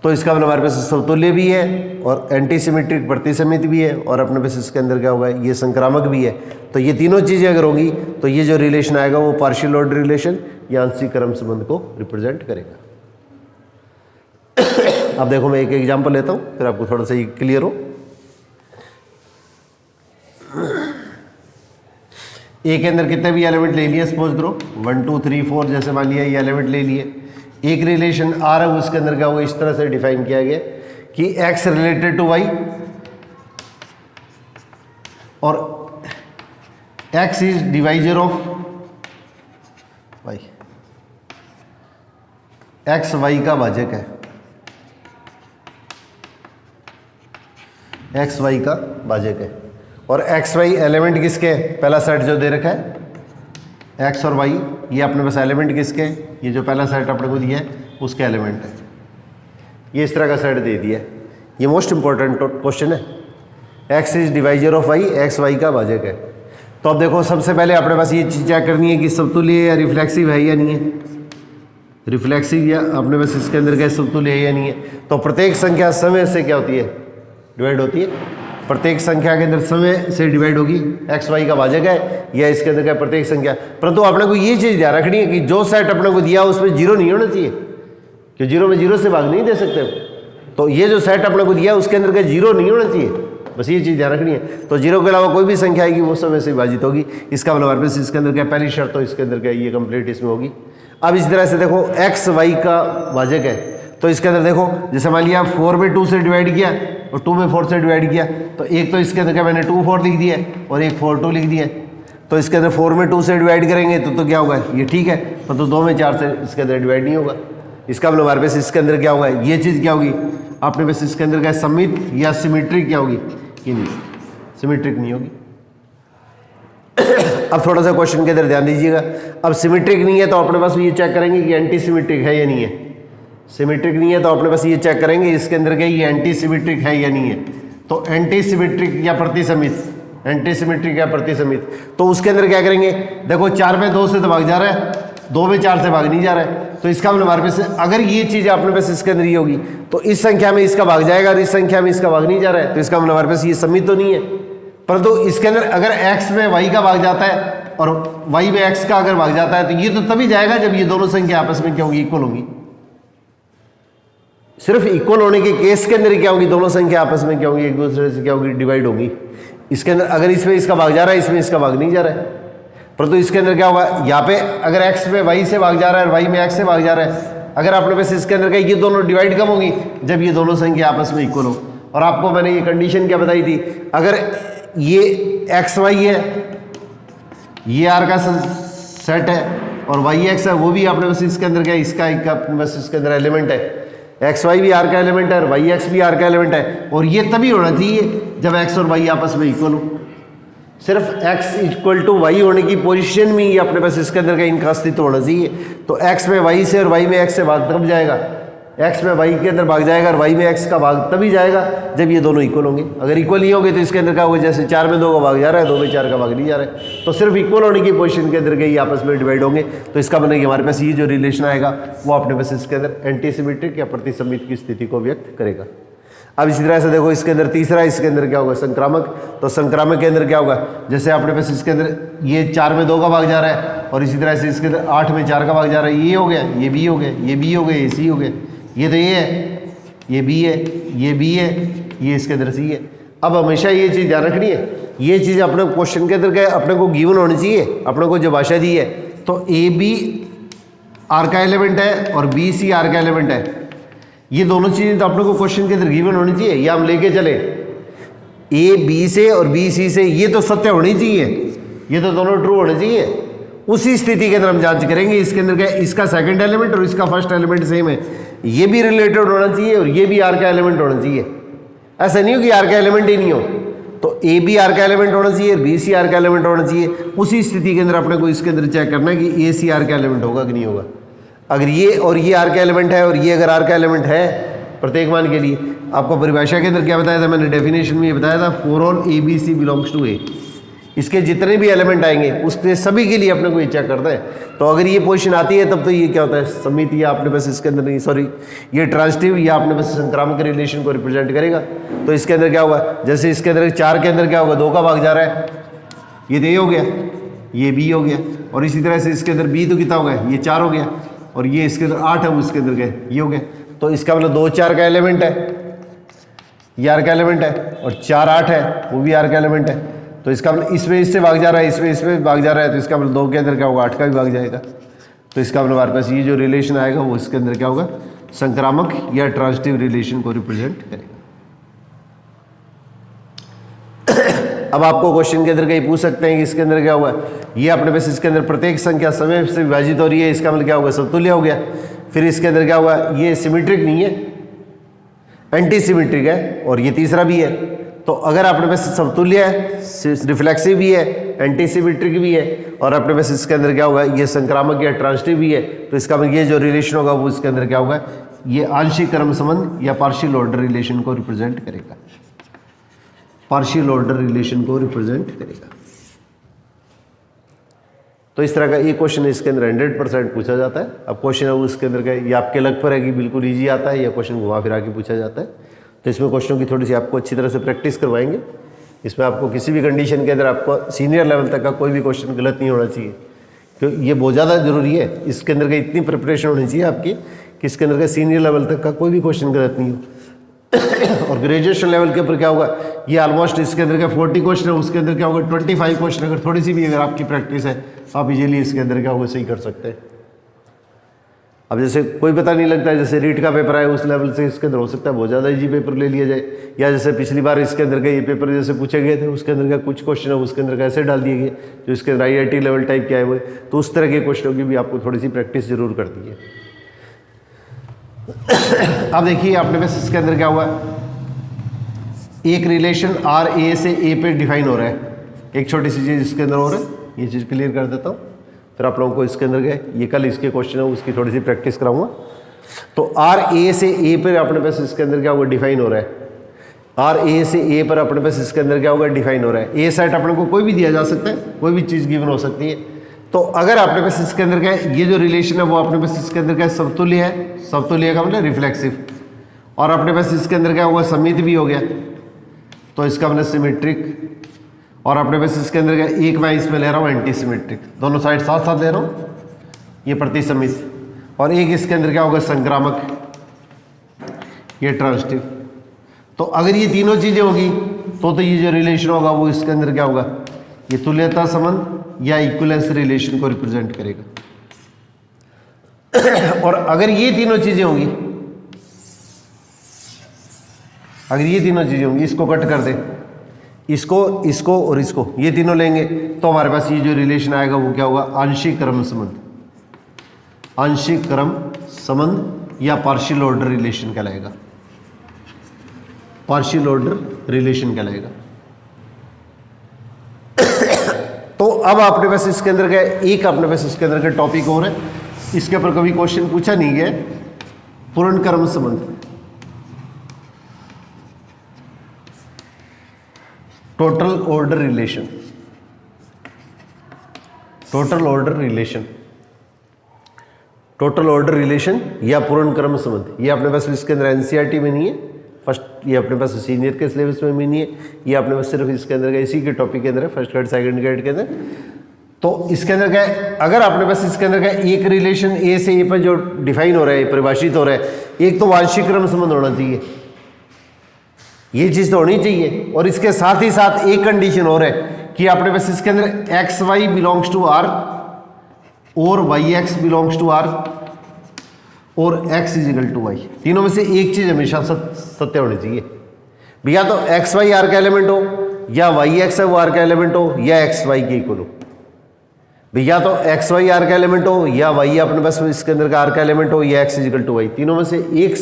तो इसका मतलब हमारे पास समतुल्य भी है और एंटी सिमेट्रिक प्रतिसमित भी है और अपने पास इसके अंदर क्या होगा ये संक्रामक भी है। तो ये तीनों चीज़ें अगर होंगी तो ये जो रिलेशन आएगा वो पार्शियल ऑर्डर रिलेशन या आंशिक क्रम संबंध को रिप्रेजेंट करेगा। अब देखो मैं एक एग्जांपल लेता हूँ फिर आपको थोड़ा सा ये क्लियर हो। ए के अंदर कितने भी एलिमेंट ले लिए सपोज करो 1 2 3 4 जैसे मान लिया ये एलिमेंट ले लिए, एक रिलेशन आ रहा है उसके अंदर क्या होगा इस तरह से डिफाइन किया गया कि x रिलेटेड टू y और x is divisor of y, x y का भाजक है, x y का भाजक है और एक्स वाई एलिमेंट किसके, पहला सेट जो दे रखा है एक्स और वाई ये अपने पास एलिमेंट किसके, ये जो पहला सेट अपने को दिया है उसके एलिमेंट है। ये इस तरह का सेट दे दिया है, ये मोस्ट इंपॉर्टेंट क्वेश्चन है। X is divisor of y, x y का भाजक है। तो अब देखो सबसे पहले अपने पास ये चीज़ चेक करनी है कि समतुल्य या रिफ्लेक्सिव है या नहीं है, रिफ्लेक्सिव या अपने पास इसके अंदर क्या समतुल्य है या नहीं है। तो प्रत्येक संख्या समय से क्या होती है डिवाइड होती है, प्रत्येक संख्या के अंदर समय से डिवाइड होगी, एक्स वाई का भाजक है या इसके अंदर क्या प्रत्येक संख्या। परंतु अपने को ये चीज़ ध्यान रखनी है कि जो सेट अपने को दिया उसमें जीरो नहीं होना चाहिए, क्यों जीरो में जीरो से भाग नहीं दे सकते। तो ये जो सेट अपने को दिया उसके अंदर क्या जीरो नहीं होना चाहिए, बस ये चीज़ ध्यान रखनी है। तो जीरो के अलावा कोई भी संख्या आएगी वो समय से विभाजित होगी, इसका मतलब हमारे पास इसके अंदर क्या पहली शर्त तो इसके अंदर क्या ये कंप्लीट इसमें होगी। अब इस तरह से देखो एक्स वाई का भाजक है तो इसके अंदर देखो जैसे मान लिया 4 में 2 से डिवाइड किया और 2 में 4 से डिवाइड किया तो एक तो इसके अंदर क्या मैंने 2 4 लिख दिया और एक 4 2 लिख दिया। तो इसके अंदर 4 में 2 से डिवाइड करेंगे तो क्या होगा ये ठीक है, पर तो 2 में 4 से इसके अंदर डिवाइड नहीं होगा। इसका मतलब हमारे पास इसके अंदर क्या होगा ये चीज़ क्या होगी आपने पास इसके अंदर क्या सममित या सिमेट्रिक क्या होगी, ये नहीं सिमेट्रिक नहीं होगी। अब थोड़ा सा क्वेश्चन के अंदर ध्यान दीजिएगा, अब सिमेट्रिक नहीं है तो अपने पास ये चेक करेंगे कि एंटी सिमेट्रिक है या नहीं है। सिमेट्रिक नहीं है तो अपने पास ये चेक करेंगे इसके अंदर क्या ये एंटी सिमेट्रिक है या नहीं है। तो एंटी सिमेट्रिक या प्रतिसमित एंटी सिमेट्रिक या प्रतिसमित। तो उसके अंदर क्या करेंगे, देखो 4 में 2 से तो भाग जा रहा है, 2 में 4 से भाग नहीं जा रहा है, तो इसका मतलब हमारे पास अगर ये चीज़ अपने पास इसके अंदर ये होगी तो इस संख्या में इसका भाग जाएगा और इस संख्या में इसका भाग नहीं जा रहा है, तो इसका मतलब हमारे पास ये समित तो नहीं है। परंतु इसके अंदर अगर x में y का भाग जाता है और y में x का अगर भाग जाता है तो ये तो तभी जाएगा जब ये दोनों संख्या आपस में क्या होगी, इक्वल होंगी। सिर्फ इक्वल होने के केस के अंदर क्या होगी, दोनों संख्या आपस में क्या होगी, एक दूसरे से क्या होगी, डिवाइड होगी। इसके अंदर अगर इसमें इसका भाग जा रहा है, इसमें इसका भाग नहीं जा रहा है, परंतु इसके अंदर क्या होगा, यहाँ पे अगर x में y से भाग जा रहा है और y में x से भाग जा रहा है, अगर आपने पास इसके अंदर कहा ये दोनों डिवाइड कब होंगी, जब ये दोनों संख्या आपस में इक्वल हो। और आपको मैंने ये कंडीशन क्या बताई थी, अगर ये एक्स वाई है, ये आर का सेट है और वाई एक्स है, वो भी आपने बस इसके अंदर क्या, इसका एक अपने बस इसके अंदर एलिमेंट है, एक्स वाई भी आर का एलिमेंट है और वाई एक्स भी आर का एलिमेंट है, और ये तभी होना चाहिए जब एक्स और वाई आपस में इक्वल हो। सिर्फ x इक्वल टू वाई होने की पोजीशन में ही अपने पास इसके अंदर का इनका अस्तित्व होना चाहिए। तो x में y से और y में x से भाग तब जाएगा, x में y के अंदर भाग जाएगा और y में x का भाग तभी जाएगा जब ये दोनों इक्वल होंगे। अगर इक्वल नहीं होंगे तो इसके अंदर क्या होगा, जैसे 4 में 2 का भाग जा रहा है, 2 में 4 का भाग नहीं जा रहा है, तो सिर्फ इक्वल होने की पोजीशन के अंदर के ये आपस में डिवाइड होंगे। तो इसका मतलब कि हमारे पास ये जो रिलेशन आएगा वो अपने पास इसके अंदर एंटी सिमेट्रिक या प्रतिसमित की स्थिति को व्यक्त करेगा। अब इसी तरह से देखो इसके अंदर तीसरा, इसके अंदर क्या होगा, संक्रामक। तो संक्रामक के अंदर क्या होगा, जैसे आपने पास इसके अंदर ये 4 में 2 का भाग जा रहा है और इसी तरह से इसके अंदर 8 में 4 का भाग जा रहा है, ये हो गया, ये बी हो गया, ये बी हो गया, ये सी हो गया, ये तो ये है, ये बी है, ये बी है, ये इसके अंदर सी है। अब हमेशा ये चीज़ ध्यान रखनी है, ये चीज़ अपने क्वेश्चन के अंदर क्या अपने को गिवन होनी चाहिए, अपने को जो भाषा दी है, तो ए बी आर का एलिमेंट है और बी सी आर का एलिमेंट है, ये दोनों चीज़ें तो अपने को क्वेश्चन के अंदर गिवन होनी चाहिए, ये हम लेके चले ए बी से और बी सी से, ये तो सत्य होनी चाहिए, ये तो दोनों ट्रू होने चाहिए। उसी स्थिति के अंदर हम जांच करेंगे इसके अंदर क्या, इसका सेकंड एलिमेंट और इसका फर्स्ट एलिमेंट सेम है, ये भी रिलेटेड होना चाहिए और ये भी आर का एलिमेंट होना चाहिए। ऐसा नहीं हो कि आर का एलिमेंट ही नहीं हो, तो ए बी आर का एलिमेंट होना चाहिए, बी सी आर का एलिमेंट होना चाहिए। उसी स्थिति के अंदर अपने को इसके अंदर चेक करना है कि ए सी आर का एलिमेंट होगा कि नहीं होगा। अगर ये और ये आर का एलिमेंट है और ये अगर आर का एलिमेंट है प्रत्येक मान के लिए, आपको परिभाषा के अंदर क्या बताया था, मैंने डेफिनेशन में ये बताया था, for all A B C belongs to A, इसके जितने भी एलिमेंट आएंगे उसके सभी के लिए अपने को ये चेक करता है। तो अगर ये पोजीशन आती है तब तो ये क्या होता है, समित, या आपने बस इसके अंदर नहीं, सॉरी, ये ट्रांजिटिव या आपने बस संक्रामक रिलेशन को रिप्रेजेंट करेगा। तो इसके अंदर क्या होगा, जैसे इसके अंदर 4 के अंदर क्या होगा, 2 का भाग जा रहा है, ये तो ए हो गया, ये बी हो गया, और इसी तरह से इसके अंदर बी तो कितना हो गया, ये 4 हो गया, और ये इसके अंदर 8 है, वो इसके अंदर गए, ये हो गया। तो इसका मतलब 2 4 का एलिमेंट है, ये आर का एलिमेंट है, और 4 8 है, वो भी आर का एलिमेंट है। तो इसका मतलब इसमें इससे भाग जा रहा है, इसमें इसमें भाग जा रहा है, तो इसका मतलब 2 के अंदर क्या होगा, 8 का भी भाग जाएगा। तो इसका मतलब हमारे पास ये जो रिलेशन आएगा वो इसके अंदर क्या होगा, संक्रामक या ट्रांजिटिव रिलेशन को रिप्रेजेंट करेगा। अब आपको क्वेश्चन के अंदर कहीं पूछ सकते हैं कि इसके अंदर क्या हुआ, ये अपने पास इसके अंदर प्रत्येक संख्या समय से विभाजित हो रही है, इसका मतलब क्या होगा, समतुल्य हो गया। फिर इसके अंदर क्या हुआ, ये सिमेट्रिक नहीं है, एंटी सिमेट्रिक है, और ये तीसरा भी है। तो अगर अपने पास समतुल्य है, रिफ्लेक्सिव भी है, एंटी सिमेट्रिक भी है, और अपने पास इसके अंदर क्या होगा, ये संक्रामक या ट्रांजिटिव भी है, तो इसका मतलब ये जो रिलेशन होगा वो इसके अंदर क्या होगा, ये आंशिक क्रम संबंध या पार्शियल ऑर्डर रिलेशन को रिप्रेजेंट करेगा, पार्शियल ऑर्डर रिलेशन को रिप्रेजेंट करेगा। तो इस तरह का एक क्वेश्चन इसके अंदर 100% पूछा जाता है। अब क्वेश्चन है उसके अंदर का, ये आपके लग पर है कि बिल्कुल इजी आता है, या क्वेश्चन घुमा फिरा के पूछा जाता है। तो इसमें क्वेश्चनों की थोड़ी सी आपको अच्छी तरह से प्रैक्टिस करवाएंगे। इसमें आपको किसी भी कंडीशन के अंदर आपको सीनियर लेवल तक का कोई भी क्वेश्चन गलत नहीं होना चाहिए, क्योंकि ये बहुत ज़्यादा जरूरी है। इसके अंदर का इतनी प्रिपरेशन होनी चाहिए आपकी कि इसके अंदर का सीनियर लेवल तक का कोई भी क्वेश्चन गलत नहीं हो। और ग्रेजुएशन लेवल के ऊपर क्या होगा, ये ऑलमोस्ट इसके अंदर का 40 क्वेश्चन है, उसके अंदर क्या होगा 25 क्वेश्चन, अगर थोड़ी सी भी अगर आपकी प्रैक्टिस है आप इजीली इसके अंदर क्या होगा सही कर सकते हैं। अब जैसे कोई पता नहीं लगता है, जैसे रीट का पेपर है उस लेवल से इसके अंदर हो सकता है बहुत ज़्यादा इजी पेपर ले लिया जाए, या जैसे पिछली बार इसके अंदर का ये पेपर जैसे पूछे गए थे उसके अंदर का कुछ क्वेश्चन है उसके अंदर का ऐसे डाल दिए गए जो इसके अंदर IIT लेवल टाइप के आए हुए, तो उस तरह के क्वेश्चनों की भी आपको थोड़ी सी प्रैक्टिस जरूर करती है। अब देखिए आपने बस इसके अंदर क्या हुआ, एक रिलेशन आर ए से ए पे डिफाइन हो रहा है, एक छोटी सी चीज़ इसके अंदर हो रहा है, ये चीज़ क्लियर कर देता हूँ, फिर आप लोगों को इसके अंदर गए, ये कल इसके क्वेश्चन है उसकी थोड़ी सी प्रैक्टिस कराऊंगा। तो आर ए से ए पे अपने पास इसके अंदर क्या हुआ डिफाइन हो रहा है, आर ए से ए पर अपने पास इसके अंदर क्या होगा, डिफाइन हो रहा है। ए सेट अपने को कोई भी दिया जा सकता है, कोई भी चीज़ गिवन हो सकती है। तो अगर अपने पास इसके अंदर क्या है, ये जो रिलेशन है वो अपने पास इसके अंदर क्या है, समतुल्य है। समतुल्य का मतलब रिफ्लेक्सिव। और अपने पास इसके अंदर क्या होगा, समित भी हो गया, तो इसका मतलब सिमेट्रिक। और अपने पास इसके अंदर क्या, एक मैं इसमें ले रहा हूँ एंटी सिमेट्रिक, दोनों साइड साथ साथ ले रहा हूँ, ये प्रतिसमित। और एक इसके अंदर क्या होगा, संक्रामक, ये ट्रांजिटिव। तो अगर ये तीनों चीजें होगी तो ये जो रिलेशन होगा वो इसके अंदर क्या होगा, ये तुल्यता संबंध या इक्विवेलेंस रिलेशन को रिप्रेजेंट करेगा। और अगर ये तीनों चीजें होंगी, अगर ये तीनों चीजें होंगी, इसको कट कर दे, इसको, इसको और इसको, ये तीनों लेंगे तो हमारे पास ये जो रिलेशन आएगा वो क्या होगा, आंशिक क्रम संबंध। आंशिक क्रम संबंध या पार्शियल ऑर्डर रिलेशन कहलाएगा। पार्शियल ऑर्डर रिलेशन कहलाएगा। तो अब आपने पास इसके अंदर क्या, एक अपने पास इसके अंदर का टॉपिक और है, इसके ऊपर कभी क्वेश्चन पूछा नहीं गया, पूर्ण क्रम संबंध, total order relation. Total order relation, total order relation या पूर्ण क्रम संबंध, ये अपने पास इसके अंदर एनसीईआरटी में नहीं है, फर्स्ट ये अपने पास सीनियर के सिलेबस में भी नहीं है, ये अपने पास सिर्फ इसके अंदर का इसी के टॉपिक के अंदर है, फर्स्ट ग्रेड सेकंड ग्रेड के अंदर। तो इसके अंदर क्या है, अगर आपने पास इसके अंदर क्या एक रिलेशन ए से ए पर जो डिफाइन हो रहा है, परिभाषित हो रहा है, एक तो वांशिक क्रम संबंध होना चाहिए, ये चीज तो होनी चाहिए। और इसके साथ ही साथ एक कंडीशन और है कि अपने पास इसके अंदर X Y belongs to R और Y X belongs to R और x इजिकल टू वाई, तीनों में से एक चीज हमेशा सत्य होनी चाहिए भैया। तो एक्स वाई आर का एलिमेंट हो, या वाई एक्स है वो आर का एलिमेंट हो, या एक्स वाई के इक्वल हो भैया। तो एक्स वाई आर का एलिमेंट हो, या वाई अपने पास इसके अंदर का आर का एलिमेंट हो, या एक्स इजिकल टू वाई, तीनों में से एक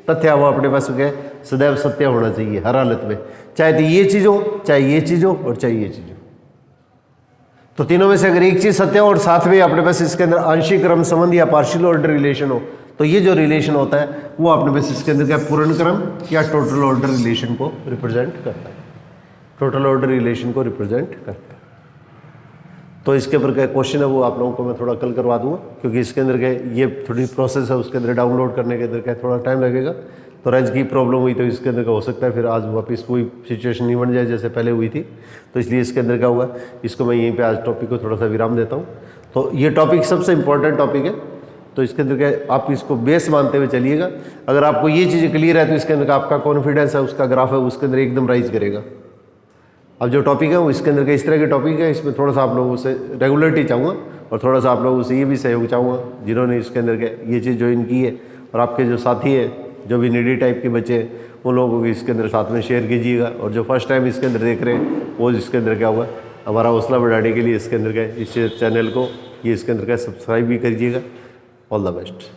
तथ्य वो अपने पास क्या सदैव सत्य होना चाहिए हर हालत में, चाहे तो ये चीज हो, चाहे ये चीज हो और चाहे ये चीज हो। तो तीनों में से अगर एक चीज सत्य हो और साथ में अपने पास इसके अंदर आंशिक क्रम संबंध या पार्शियल ऑर्डर रिलेशन हो, तो ये जो रिलेशन होता है वो अपने पास इसके अंदर क्या पूर्ण क्रम या टोटल ऑर्डर रिलेशन को रिप्रेजेंट करता है। टोटल ऑर्डर रिलेशन को रिप्रेजेंट करता है। तो इसके ऊपर क्या क्वेश्चन है वो आप लोगों को मैं थोड़ा कल करवा दूंगा, क्योंकि इसके अंदर क्या ये थोड़ी प्रोसेस है, उसके अंदर डाउनलोड करने के अंदर क्या थोड़ा टाइम लगेगा। तो रेंज की प्रॉब्लम हुई तो इसके अंदर का हो सकता है फिर आज वापस कोई सिचुएशन नहीं बन जाए जैसे पहले हुई थी, तो इसलिए इसके अंदर क्या हुआ, इसको मैं यहीं पे आज टॉपिक को थोड़ा सा विराम देता हूँ। तो ये टॉपिक सबसे इंपॉर्टेंट टॉपिक है, तो इसके अंदर क्या आप इसको बेस मानते हुए चलिएगा। अगर आपको ये चीज़ें क्लियर है तो इसके अंदर का आपका कॉन्फिडेंस है, उसका ग्राफ है, उसके अंदर एकदम राइज करेगा। अब जो टॉपिक है वो इसके अंदर का इस तरह के टॉपिक है, इसमें थोड़ा सा आप लोगों से रेगुलरिटी चाहूँगा और थोड़ा सा आप लोगों से ये भी सहयोग चाहूँगा जिन्होंने इसके अंदर के ये चीज़ ज्वाइन की है, और आपके जो साथी हैं जो भी नीडी टाइप के बच्चे हैं उन लोगों को इसके अंदर साथ में शेयर कीजिएगा। और जो फर्स्ट टाइम इसके अंदर देख रहे हैं वो इसके अंदर क्या हुआ, हमारा हौसला बढ़ाने के लिए इसके अंदर क्या इस चैनल को ये इसके अंदर क्या सब्सक्राइब भी करिएगा। All the best.